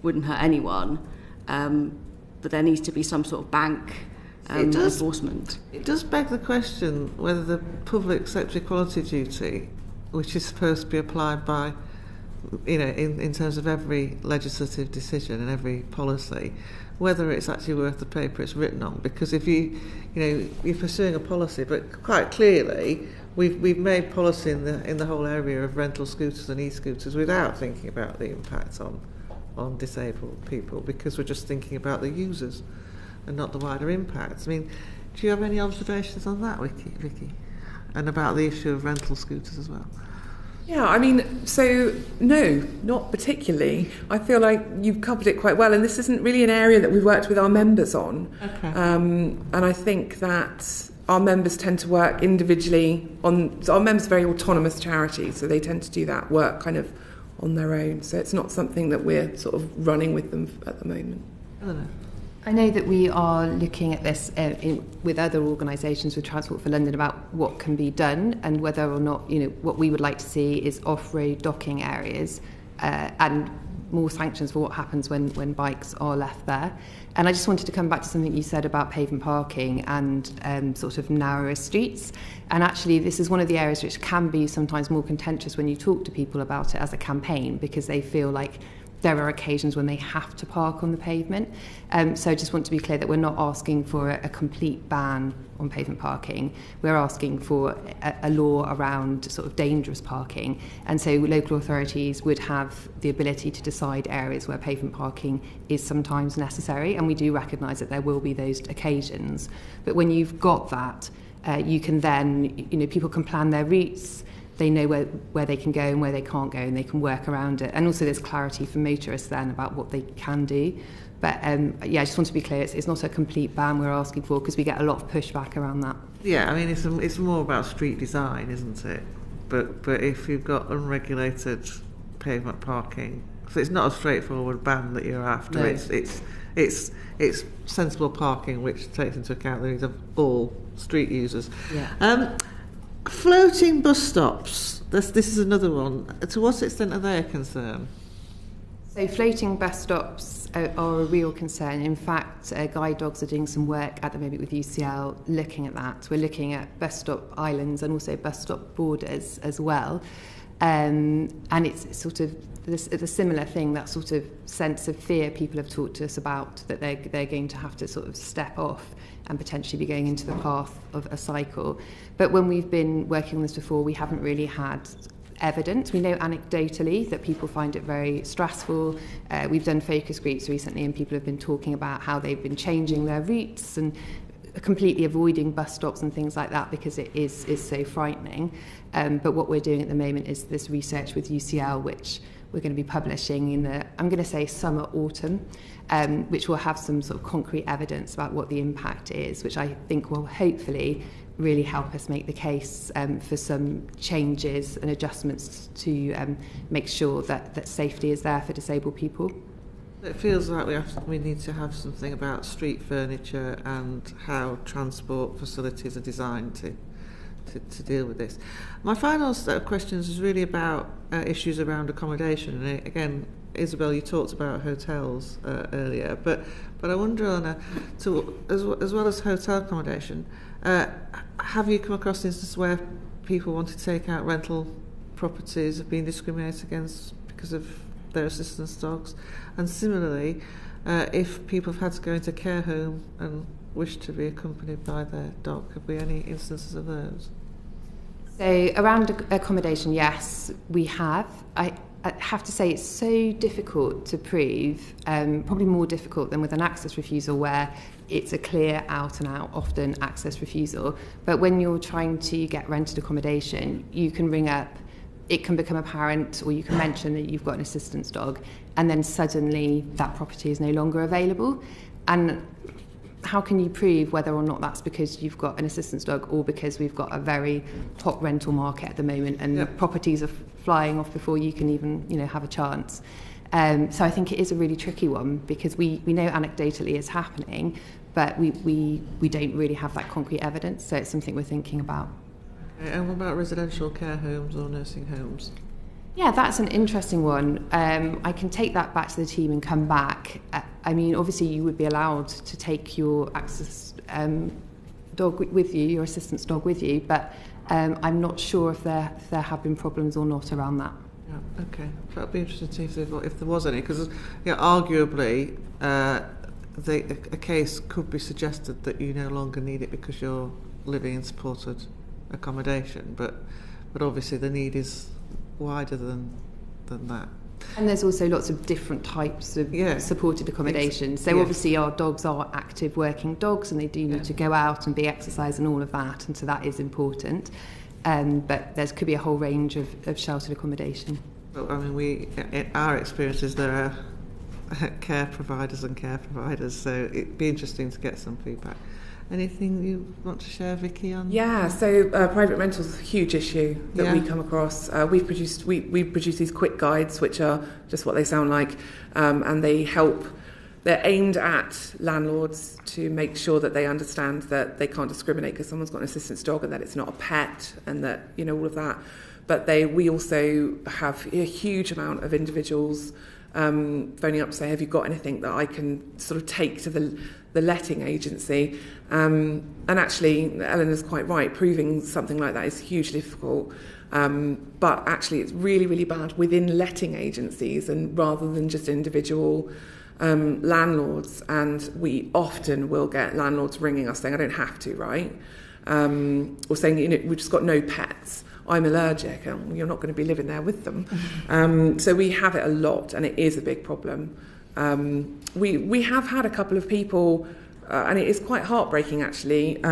wouldn't hurt anyone. But there needs to be some sort of bank enforcement. It does beg the question whether the public accepts equality duty, which is supposed to be applied by, in terms of every legislative decision and every policy, whether it's actually worth the paper it's written on. Because if you're pursuing a policy, but quite clearly we've made policy in the whole area of rental scooters and e-scooters without thinking about the impact on disabled people, because we're just thinking about the users and not the wider impacts. I mean, do you have any observations on that, Vicky? And about the issue of rental scooters as well? Yeah, I mean, so no, not particularly. I feel like you've covered it quite well, and this isn't really an area that we've worked with our members on. Okay. And I think that our members tend to work individually so our members are very autonomous charities, so they tend to do that work kind of on their own. So it's not something that we're sort of running with them at the moment. Eleanor. I know that we are looking at this with other organisations with Transport for London about what can be done and whether or not, what we would like to see is off-road docking areas and more sanctions for what happens when bikes are left there. And I just wanted to come back to something you said about pavement parking and sort of narrower streets. And actually, this is one of the areas which can be sometimes more contentious when you talk to people about it as a campaign, because they feel like there are occasions when they have to park on the pavement. So I just want to be clear that we're not asking for a complete ban on pavement parking. We're asking for a law around sort of dangerous parking. And so local authorities would have the ability to decide areas where pavement parking is sometimes necessary. And we do recognise that there will be those occasions. But when you've got that, you can then, people can plan their routes. They know where they can go and where they can't go, and they can work around it. And also there's clarity for motorists then about what they can do. But I just want to be clear, it's not a complete ban we're asking for, because we get a lot of pushback around that. Yeah, I mean, it's more about street design, isn't it? But if you've got unregulated pavement parking, so it's not a straightforward ban that you're after. No. It's sensible parking which takes into account the needs of all street users. Yeah. Floating bus stops, this is another one. To what extent are they a concern? So floating bus stops are a real concern. In fact, guide dogs are doing some work at the moment with UCL looking at that. We're looking at bus stop islands and also bus stop borders as well. And it's sort of a similar thing, that sort of sense of fear people have talked to us about, that they're going to have to sort of step off and potentially be going into the path of a cycle. But when we've been working on this before, we haven't really had evidence. We know anecdotally that people find it very stressful. We've done focus groups recently and people have been talking about how they've been changing their routes and completely avoiding bus stops and things like that because it is so frightening. But what we're doing at the moment is this research with UCL, which we're going to be publishing in the, I'm going to say summer, autumn, which will have some sort of concrete evidence about what the impact is, which I think will hopefully really help us make the case for some changes and adjustments to make sure that safety is there for disabled people. It feels like we need to have something about street furniture and how transport facilities are designed to deal with this. My final set of questions is really about issues around accommodation. And again, Isabelle, you talked about hotels earlier, but I wonder, Eleanor, as well as hotel accommodation, have you come across instances where people want to take out rental properties have been discriminated against because of their assistance dogs? And similarly, if people have had to go into a care home and wish to be accompanied by their dog, have we any instances of those? So around accommodation, yes, we have. I have to say it's so difficult to prove, probably more difficult than with an access refusal where it's a clear out and out, often access refusal. But when you're trying to get rented accommodation, you can ring up, it can become apparent, or you can mention that you've got an assistance dog, and then suddenly that property is no longer available. And how can you prove whether or not that's because you've got an assistance dog or because we've got a very hot rental market at the moment and properties are flying off before you can even, have a chance? So I think it is a really tricky one because we know anecdotally it's happening, but we don't really have that concrete evidence. So it's something we're thinking about. And what about residential care homes or nursing homes? Yeah, that's an interesting one. I can take that back to the team and come back. Obviously you would be allowed to take your access dog with you, your assistance dog with you, but I'm not sure if there have been problems or not around that. Yeah, okay. That'd be interesting to see if there was any, because arguably a case could be suggested that you no longer need it because you're living in supported accommodation, but obviously the need is wider than that. And there's also lots of different types of supported accommodation. So obviously our dogs are active working dogs and they do need to go out and be exercised and all of that, and so that is important. But there could be a whole range of sheltered accommodation. Well, in our experiences, there are care providers, so it'd be interesting to get some feedback. Anything you want to share, Vicky, on? Yeah, so private rentals is a huge issue that we come across. We produce these quick guides, which are just what they sound like, and they help they're aimed at landlords to make sure that they understand that they can't discriminate because someone's got an assistance dog and that it's not a pet and that, you know, all of that. But we also have a huge amount of individuals phoning up to say, have you got anything that I can sort of take to the letting agency? And actually, Eleanor's quite right, proving something like that is hugely difficult. But actually, it's really, really bad within letting agencies and rather than just individual landlords. And we often will get landlords ringing us saying, I don't have to, right? Or saying, you know, we've just got no pets. I'm allergic, and you're not going to be living there with them. So we have it a lot, and it is a big problem. We have had a couple of people, and it is quite heartbreaking actually,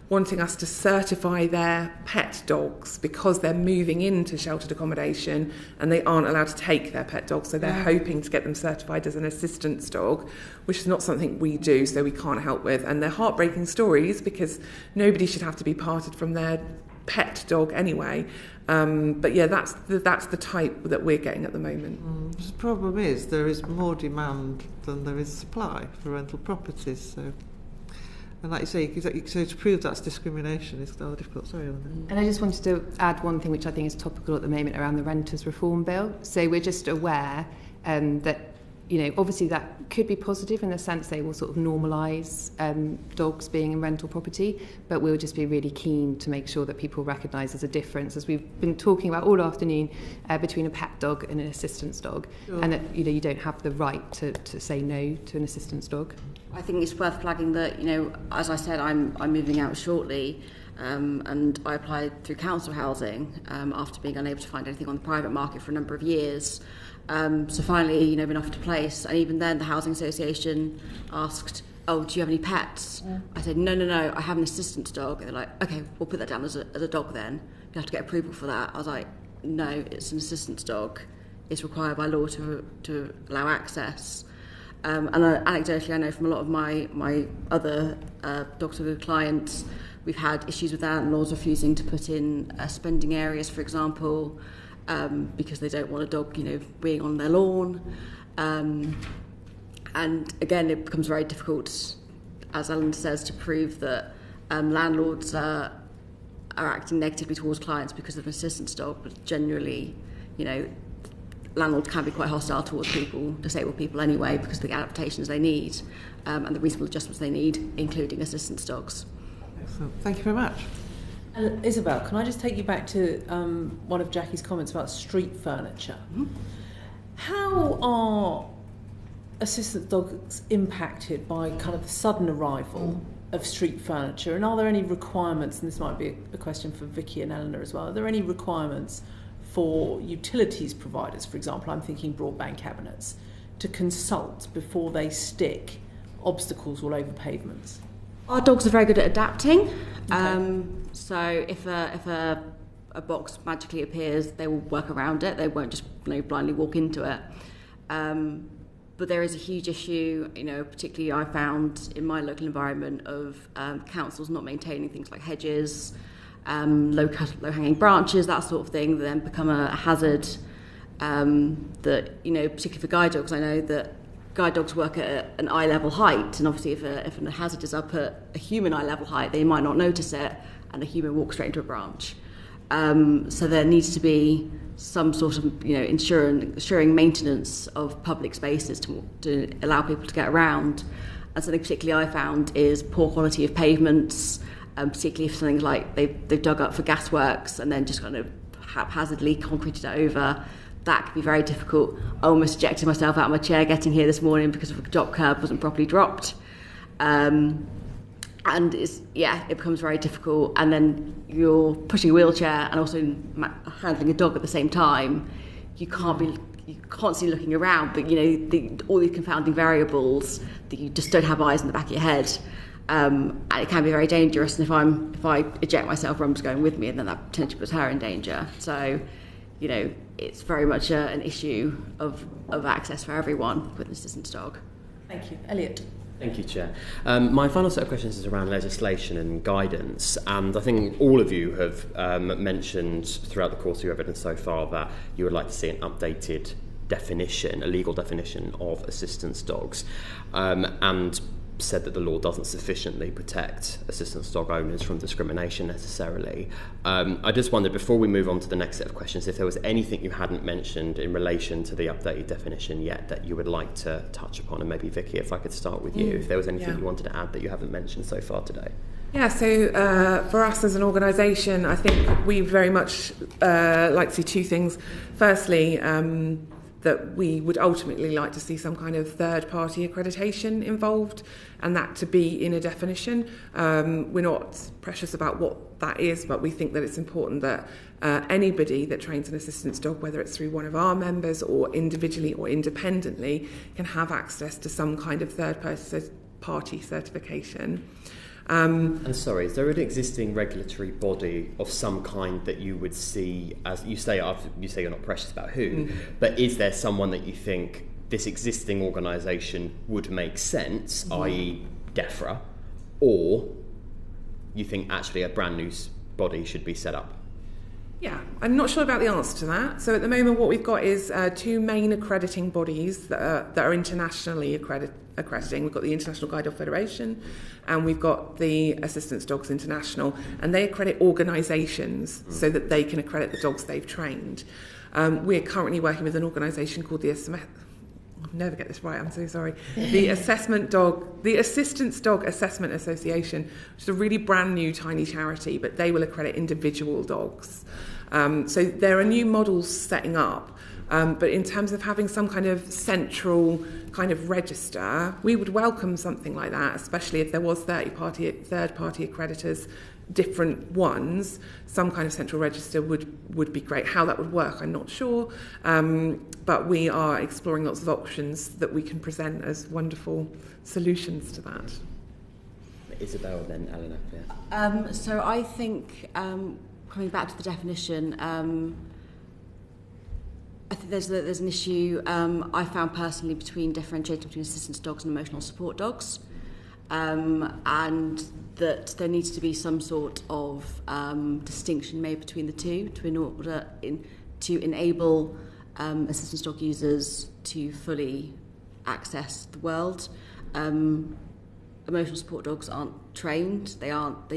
wanting us to certify their pet dogs because they're moving into sheltered accommodation and they aren't allowed to take their pet dogs, so they're hoping to get them certified as an assistance dog, which is not something we do, so we can't help with. And they're heartbreaking stories because nobody should have to be parted from their pet dog anyway. But yeah, that's the type that we're getting at the moment. The problem is there is more demand than there is supply for rental properties. So, and like you say, so to prove that's discrimination is rather difficult. Sorry, Eleanor. And I just wanted to add one thing which I think is topical at the moment around the Renters Reform Bill. So we're just aware that, you know, obviously that could be positive in the sense they will sort of normalise dogs being in rental property, but we'll just be really keen to make sure that people recognise there's a difference, as we've been talking about all afternoon, between a pet dog and an assistance dog, and that, you know, you don't have the right to say no to an assistance dog. I think it's worth flagging that, you know, as I said, I'm moving out shortly, and I applied through council housing after being unable to find anything on the private market for a number of years. So finally, you know, been offered a place, and even then the housing association asked, oh, do you have any pets? I said, no, I have an assistance dog. And they're like, okay, we'll put that down as a dog then. You have to get approval for that. I was like, no, it's an assistance dog. It's required by law to allow access. And anecdotally, I know from a lot of my other dogs with clients, we've had issues with landlords refusing to put in spending areas, for example, because they don't want a dog, you know, being on their lawn. And again, it becomes very difficult, as Eleanor says, to prove that landlords are acting negatively towards clients because of an assistance dog, but generally, you know, landlords can be quite hostile towards people, disabled people anyway, because of the adaptations they need and the reasonable adjustments they need, including assistance dogs. Excellent. Thank you very much. Isabelle, can I just take you back to one of Jackie's comments about street furniture? Mm-hmm. How are assistance dogs impacted by kind of the sudden arrival of street furniture, and are there any requirements, and this might be a question for Vicky and Eleanor as well, are there any requirements for utilities providers, for example, I'm thinking broadband cabinets, to consult before they stick obstacles all over pavements? Our dogs are very good at adapting. Okay. So if a box magically appears, they will work around it. They won't just, you know, blindly walk into it. But there is a huge issue, you know, particularly I found in my local environment of councils not maintaining things like hedges, low-hanging branches, that sort of thing, that then become a hazard. That, you know, particularly for guide dogs, I know that guide dogs work at an eye-level height, and obviously if a hazard is up at a human eye-level height, they might not notice it, and a human walks straight into a branch. So there needs to be some sort of, you know, ensuring maintenance of public spaces to allow people to get around. And something particularly I found is poor quality of pavements, particularly if something like they've dug up for gasworks and then just kind of haphazardly concreted it over. That can be very difficult. I almost ejected myself out of my chair getting here this morning because a drop curb wasn't properly dropped. And it becomes very difficult. And then you're pushing a wheelchair and also handling a dog at the same time. You're constantly looking around, but, you know, all these confounding variables that you just don't have eyes in the back of your head. And it can be very dangerous. And if I eject myself, Rum's going with me, and then that potentially puts her in danger. So, you know, it's very much an issue of access for everyone with an assistance dog. Thank you. Elliot. Thank you, Chair. My final set of questions is around legislation and guidance, and I think all of you have mentioned throughout the course of your evidence so far that you would like to see an updated definition, a legal definition of assistance dogs, and said that the law doesn't sufficiently protect assistance dog owners from discrimination necessarily. I just wondered, before we move on to the next set of questions, if there was anything you hadn't mentioned in relation to the updated definition yet that you would like to touch upon. And maybe, Vicky, if I could start with you, if there was anything you wanted to add that you haven't mentioned so far today. Yeah, so for us as an organisation, I think we very much like to see two things. Firstly, that we would ultimately like to see some kind of third-party accreditation involved, and that to be in a definition. We're not precious about what that is, but we think that it's important that anybody that trains an assistance dog, whether it's through one of our members or individually or independently, can have access to some kind of third-party certification. And sorry, is there an existing regulatory body of some kind that you would see, as you say you're not precious about who, but is there someone that you think this existing organisation would make sense, i.e. DEFRA, or you think actually a brand new body should be set up? Yeah, I'm not sure about the answer to that. So at the moment what we've got is two main accrediting bodies that are internationally accrediting. We've got the International Guide Dog Federation and we've got the Assistance Dogs International, and they accredit organisations so that they can accredit the dogs they've trained. We're currently working with an organisation called the I'll never get this right, I'm so sorry. The Assistance Dog Assessment Association, which is a really brand new tiny charity, but they will accredit individual dogs. So there are new models setting up, but in terms of having some kind of central kind of register, we would welcome something like that, especially if there was third-party accreditors, different ones. Some kind of central register would be great. How that would work, I'm not sure, but we are exploring lots of options that we can present as wonderful solutions to that. Isabelle, then Eleanor. Yeah. So I think, coming back to the definition, I think there's an issue I found personally between differentiating between assistance dogs and emotional support dogs, and that there needs to be some sort of distinction made between the two to enable assistance dog users to fully access the world. Emotional support dogs aren't trained. They aren't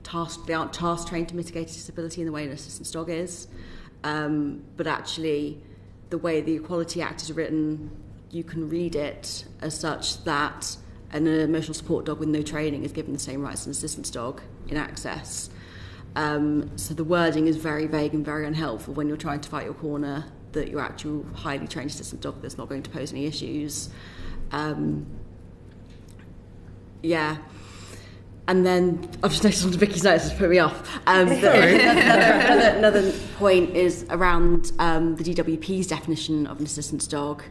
task trained to mitigate disability in the way an assistance dog is. But actually, the way the Equality Act is written, you can read it as such that an emotional support dog with no training is given the same rights as an assistance dog in access. So the wording is very vague and very unhelpful when you're trying to fight your corner that your actual highly trained assistance dog that's not going to pose any issues. And then I've just noticed on Vicky's notes, it's put me off. Another point is around the DWP's definition of an assistance dog,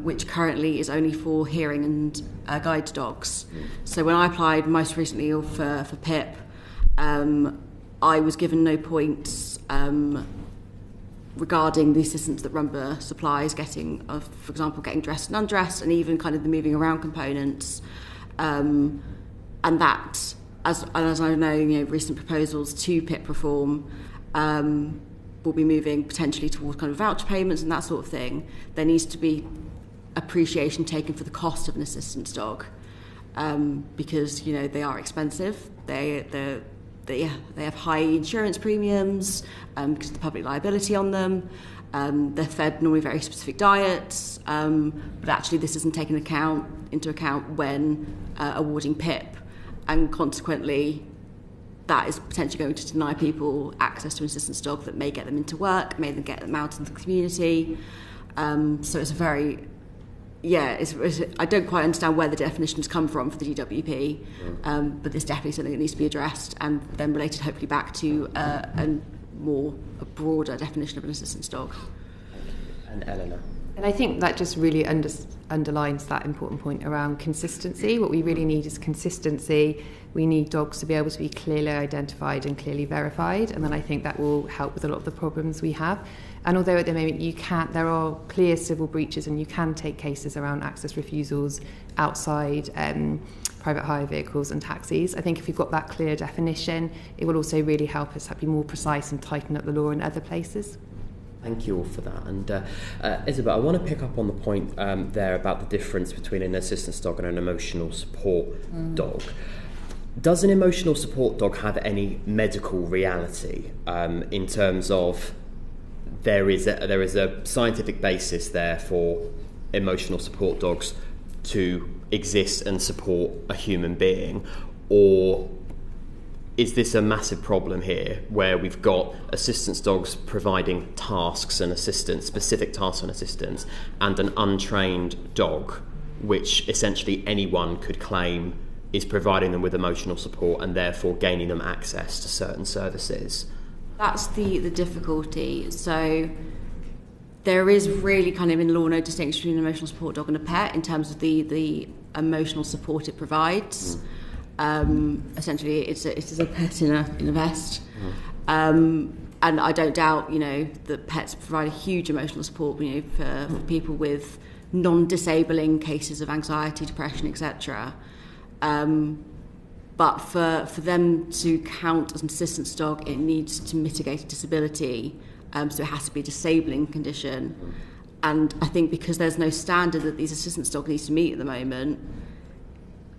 which currently is only for hearing and guide dogs. So when I applied most recently for PIP, I was given no points regarding the assistance that Rumba supplies, for example, getting dressed and undressed, and even kind of the moving around components. And that, as I know, recent proposals to PIP reform will be moving potentially towards kind of voucher payments and that sort of thing. There needs to be appreciation taken for the cost of an assistance dog, because they are expensive. They have high insurance premiums because of the public liability on them. They're fed normally very specific diets, but actually this isn't taken into account when awarding PIP. And consequently, that is potentially going to deny people access to an assistance dog that may get them into work, may then get them out into the community. So it's a very, I don't quite understand where the definitions come from for the DWP, but there's definitely something that needs to be addressed and then related hopefully back to a broader definition of an assistance dog. And Eleanor. And I think that just really underlines that important point around consistency. What we really need is consistency. We need dogs to be able to be clearly identified and clearly verified, and then I think that will help with a lot of the problems we have. And although at the moment there are clear civil breaches and you can take cases around access refusals outside private hire vehicles and taxis, I think if you've got that clear definition, it will also really help us be more precise and tighten up the law in other places. Thank you all for that. And Isabelle, I want to pick up on the point there about the difference between an assistance dog and an emotional support dog. Does an emotional support dog have any medical reality in terms of there is a scientific basis there for emotional support dogs to exist and support a human being, or is this a massive problem here where we've got assistance dogs providing tasks and assistance, specific tasks and assistance, and an untrained dog, which essentially anyone could claim is providing them with emotional support and therefore gaining them access to certain services? That's the difficulty. So there is really kind of in law no distinction between an emotional support dog and a pet in terms of the emotional support it provides. Essentially, it's a pet in a vest, and I don't doubt, that pets provide a huge emotional support, for people with non-disabling cases of anxiety, depression, etc. But for them to count as an assistance dog, it needs to mitigate a disability, so it has to be a disabling condition. And I think because there's no standard that these assistance dogs need to meet at the moment,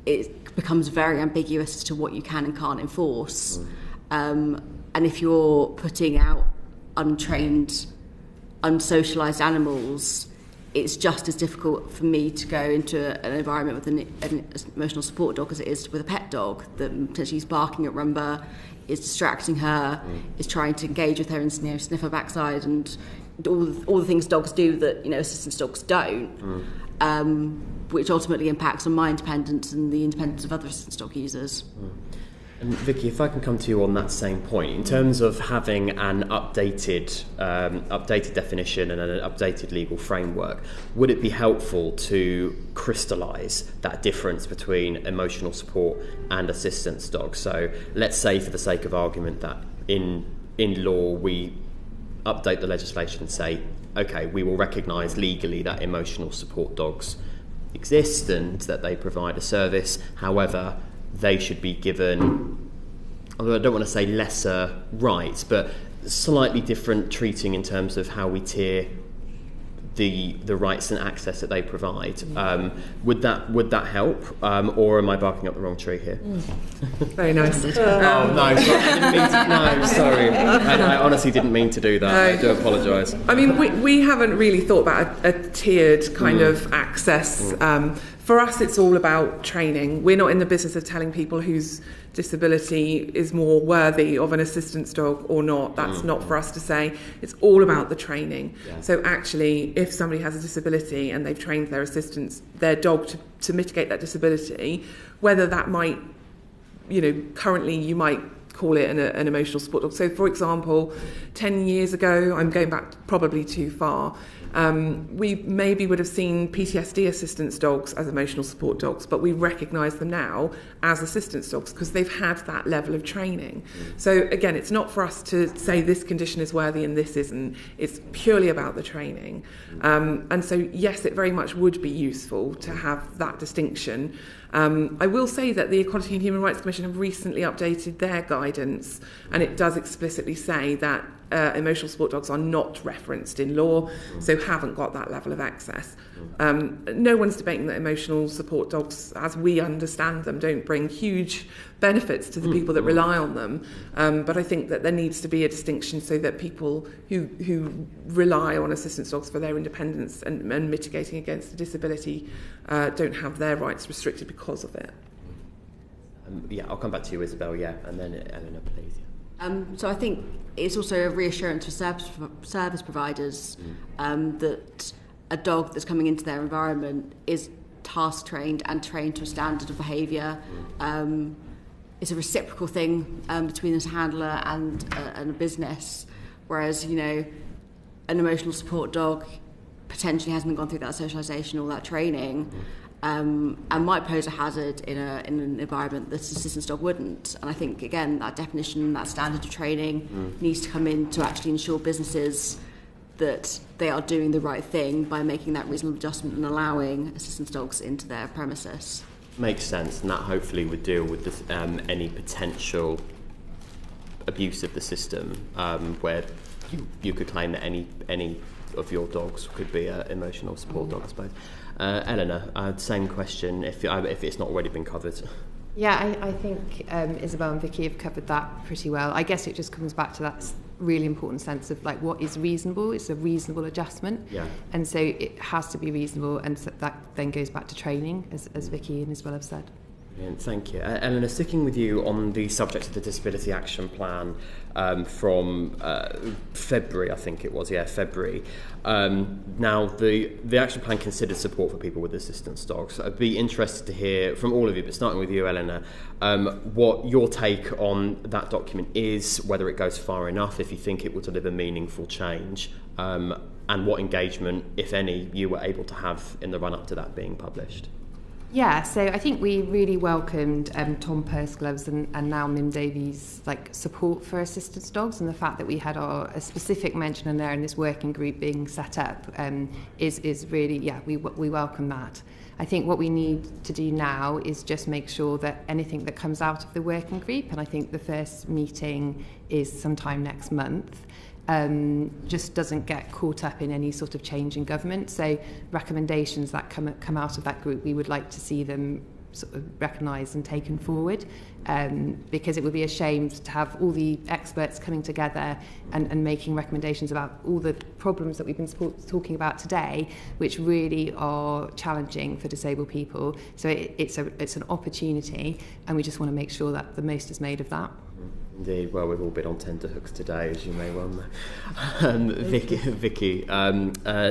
it becomes very ambiguous as to what you can and can't enforce. And if you're putting out untrained, unsocialised animals, it's just as difficult for me to go into an environment with an emotional support dog as it is with a pet dog that potentially is barking at Rumba, is distracting her, is trying to engage with her and sniff her backside, and all the things dogs do that assistance dogs don't. Which ultimately impacts on my independence and the independence of other assistance dog users. And Vicky, if I can come to you on that same point, in terms of having an updated definition and an updated legal framework, would it be helpful to crystallise that difference between emotional support and assistance dogs? So let's say, for the sake of argument, that in law we update the legislation and say, okay, we will recognise legally that emotional support dogs exist and that they provide a service. However, they should be given, although I don't want to say lesser rights, but slightly different treating in terms of how we tier the rights and access that they provide. Would that help, or am I barking up the wrong tree here? Very nice. Oh no, sorry, I didn't mean to. No, sorry, I honestly didn't mean to do that. No. I do apologise. I mean, we haven't really thought about a tiered kind of access. For us, it's all about training. We're not in the business of telling people whose disability is more worthy of an assistance dog or not. That's not for us to say. It's all about the training. Yeah. So actually, if somebody has a disability and they've trained their dog to mitigate that disability, whether that might, currently you might call it an emotional support dog. So, for example, 10 years ago, I'm going back probably too far, we maybe would have seen PTSD assistance dogs as emotional support dogs, but we recognise them now as assistance dogs because they've had that level of training. So again, it's not for us to say this condition is worthy and this isn't. It's purely about the training. And so, yes, it very much would be useful to have that distinction. I will say that the Equality and Human Rights Commission have recently updated their guidance, and it does explicitly say that emotional support dogs are not referenced in law, so haven't got that level of access. No one's debating that emotional support dogs, as we understand them, don't bring huge benefits to the people that rely on them. But I think that there needs to be a distinction so that people who rely on assistance dogs for their independence and mitigating against a disability don't have their rights restricted because of it. I'll come back to you, Isabelle, and then Eleanor, please. So I think it's also a reassurance for service providers that a dog that's coming into their environment is task trained and trained to a standard of behaviour. It's a reciprocal thing between a handler and a business, whereas an emotional support dog potentially hasn't gone through that socialisation or that training. And might pose a hazard in an environment that an assistance dog wouldn't. And I think, again, that definition, that standard of training needs to come in to actually ensure businesses that they are doing the right thing by making that reasonable adjustment and allowing assistance dogs into their premises. Makes sense, and that hopefully would deal with any potential abuse of the system where you could claim that any of your dogs could be an emotional support dog, I suppose. Eleanor, same question, if it's not already been covered. Yeah, I think Isabelle and Vicky have covered that pretty well. I guess it just comes back to that really important sense of like what is reasonable. It's a reasonable adjustment, and so it has to be reasonable, and so that then goes back to training, as Vicky and Isabelle have said. Brilliant, thank you. Eleanor, sticking with you on the subject of the Disability Action Plan from February, I think it was, February. Now, the action plan considers support for people with assistance dogs. I'd be interested to hear from all of you, but starting with you, Eleanor, what your take on that document is, whether it goes far enough, if you think it will deliver meaningful change, and what engagement, if any, you were able to have in the run-up to that being published. Yeah, so I think we really welcomed Tom Pursglove's and now Mim Davies' support for assistance dogs, and the fact that we had a specific mention in there in this working group being set up is really, we welcome that. I think what we need to do now is just make sure that anything that comes out of the working group, and I think the first meeting is sometime next month, just doesn't get caught up in any sort of change in government. So recommendations that come out of that group, we would like to see them sort of recognised and taken forward, because it would be a shame to have all the experts coming together and making recommendations about all the problems that we've been talking about today, which really are challenging for disabled people. So it's an opportunity, and we just want to make sure that the most is made of that. Indeed, well, we've all been on tenterhooks today, as you may well know. Vicky,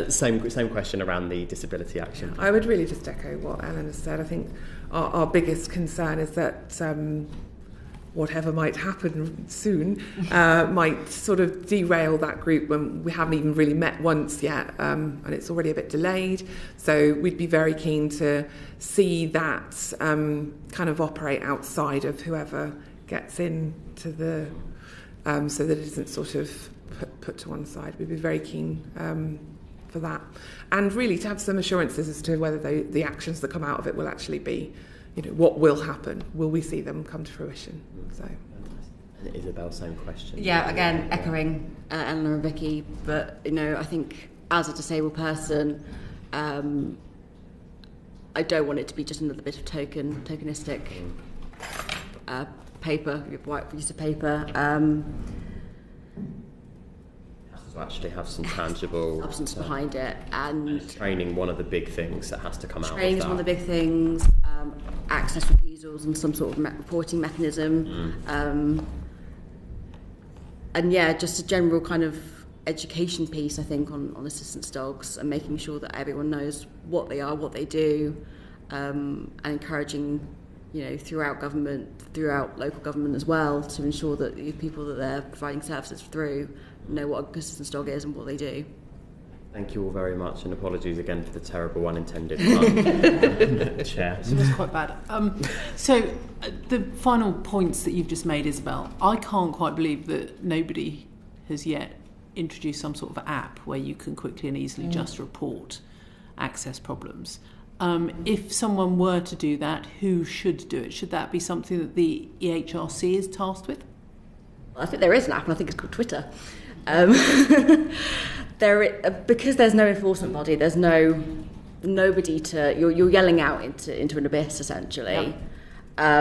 same question around the disability action plan. I would really just echo what Eleanor said. I think our biggest concern is that whatever might happen soon might sort of derail that group when we haven't even really met once yet, and it's already a bit delayed. So we'd be very keen to see that kind of operate outside of whoever gets into the so that it isn't sort of put to one side. We'd be very keen for that, and really to have some assurances as to whether the actions that come out of it will actually be, what will happen. Will we see them come to fruition? So, and Isabelle, same question. Yeah, again echoing Eleanor and Vicky, but I think as a disabled person, I don't want it to be just another bit of tokenistic. Paper, white piece of paper. To actually have some tangible substance behind it, and training, one of the big things that has to come out of that. Training is one of the big things. Access refusals and some sort of reporting mechanism, and just a general kind of education piece, I think, on assistance dogs, and making sure that everyone knows what they are, what they do, and encouraging throughout government, throughout local government as well, to ensure that the people that they're providing services through know what a assistance dog is and what they do. Thank you all very much, and apologies again for the terrible unintended pun. Chair. It was quite bad. So the final points that you've just made, Isabelle, I can't quite believe that nobody has yet introduced some sort of app where you can quickly and easily just report access problems. If someone were to do that, who should do it? Should that be something that the EHRC is tasked with? I think there is an app, and I think it's called Twitter. Because there's no enforcement body, there's nobody to. You're yelling out into an abyss, essentially. Yep.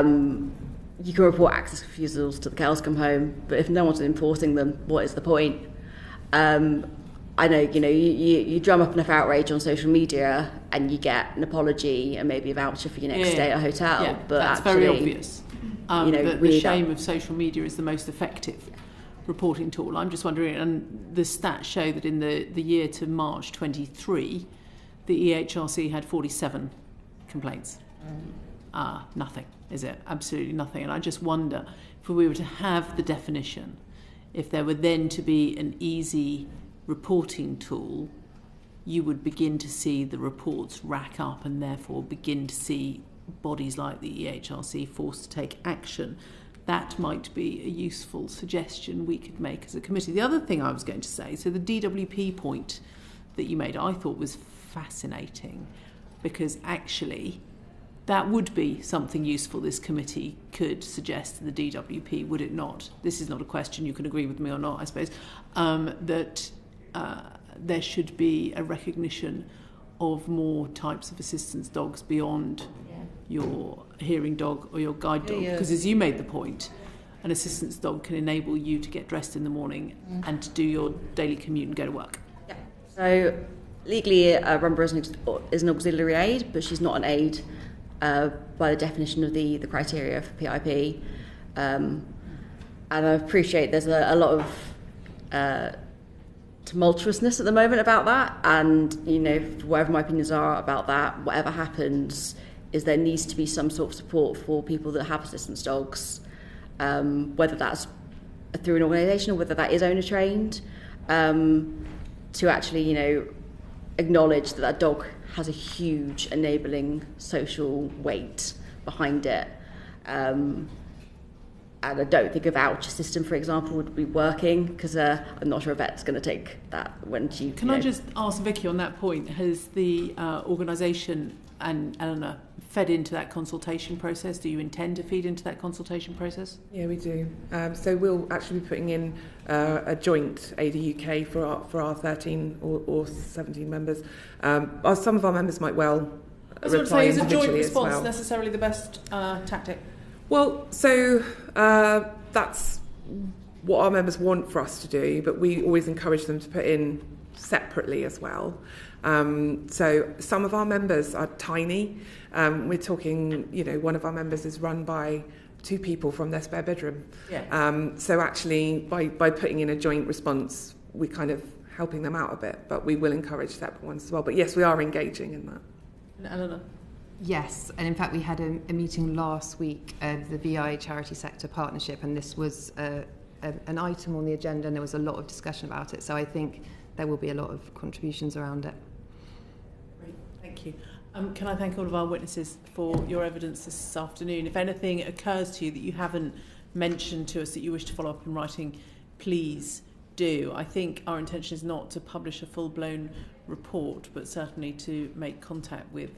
You can report access refusals till the cows come home, but if no one's enforcing them, what is the point? I know, you drum up enough outrage on social media and you get an apology and maybe a voucher for your next stay at a hotel. Yeah, but that's actually, very obvious. The shame of social media is the most effective reporting tool. I'm just wondering, and the stats show that in the year to March 23, the EHRC had 47 complaints. Nothing, is it? Absolutely nothing. And I just wonder, if we were to have the definition, if there were then to be an easy reporting tool, you would begin to see the reports rack up, and therefore begin to see bodies like the EHRC forced to take action. That might be a useful suggestion we could make as a committee. The other thing I was going to say, so the DWP point that you made, I thought was fascinating, because actually that would be something useful this committee could suggest to the DWP, would it not? This is not a question, you can agree with me or not, I suppose, that there should be a recognition of more types of assistance dogs beyond your hearing dog or your guide dog. Because as you made the point, an assistance dog can enable you to get dressed in the morning and to do your daily commute and go to work. Yeah. So legally, a rumba is an auxiliary aid, but she's not an aid by the definition of the criteria for PIP. And I appreciate there's a lot of tumultuousness at the moment about that, and whatever my opinions are about that, whatever happens is there needs to be some sort of support for people that have assistance dogs, whether that's through an organisation or whether that is owner trained, to actually acknowledge that dog has a huge enabling social weight behind it. And I don't think a voucher system, for example, would be working, because I'm not sure a vet's going to take that when she... Can I just ask Vicky on that point, has the organisation and Eleanor fed into that consultation process? Do you intend to feed into that consultation process? Yeah, we do. So we'll actually be putting in a joint ADA UK for our 13 or 17 members. Some of our members might well reply individually as well. Is a joint response necessarily the best tactic? Well, so that's what our members want for us to do, but we always encourage them to put in separately as well. So some of our members are tiny. We're talking, one of our members is run by 2 people from their spare bedroom. Yeah. So actually, by putting in a joint response, we're kind of helping them out a bit, but we will encourage separate ones as well. But yes, we are engaging in that. And Eleanor? Yes, and in fact we had a meeting last week of the VI Charity Sector Partnership, and this was an item on the agenda, and there was a lot of discussion about it, so I think there will be a lot of contributions around it. Great, thank you. Can I thank all of our witnesses for your evidence this afternoon? If anything occurs to you that you haven't mentioned to us that you wish to follow up in writing, please do. I think our intention is not to publish a full-blown report, but certainly to make contact with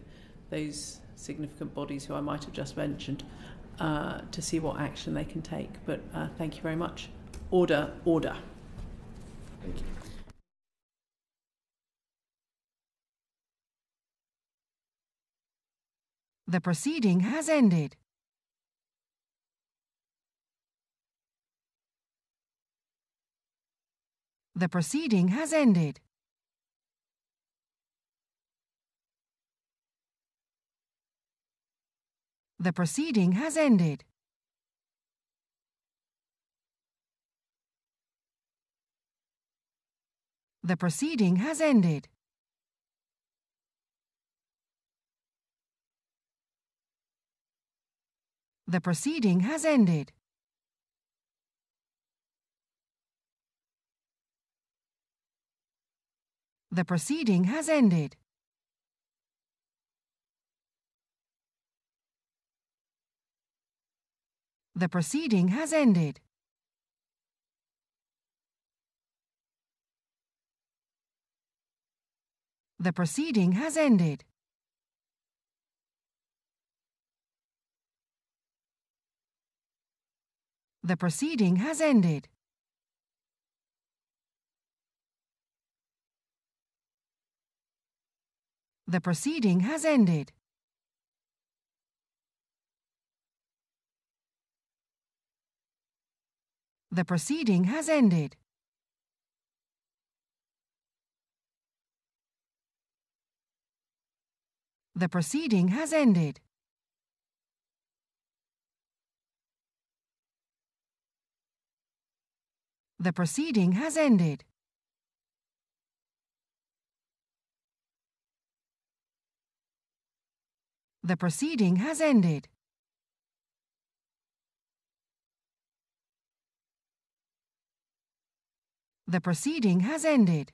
those significant bodies who I might have just mentioned to see what action they can take. But thank you very much. Order. Thank you. The proceeding has ended. The proceeding has ended. The proceeding has ended. The proceeding has ended. The proceeding has ended. The proceeding has ended. The proceeding has ended. The proceeding has ended. The proceeding has ended. The proceeding has ended. The proceeding has ended. The proceeding has ended. The proceeding has ended. The proceeding has ended. The proceeding has ended.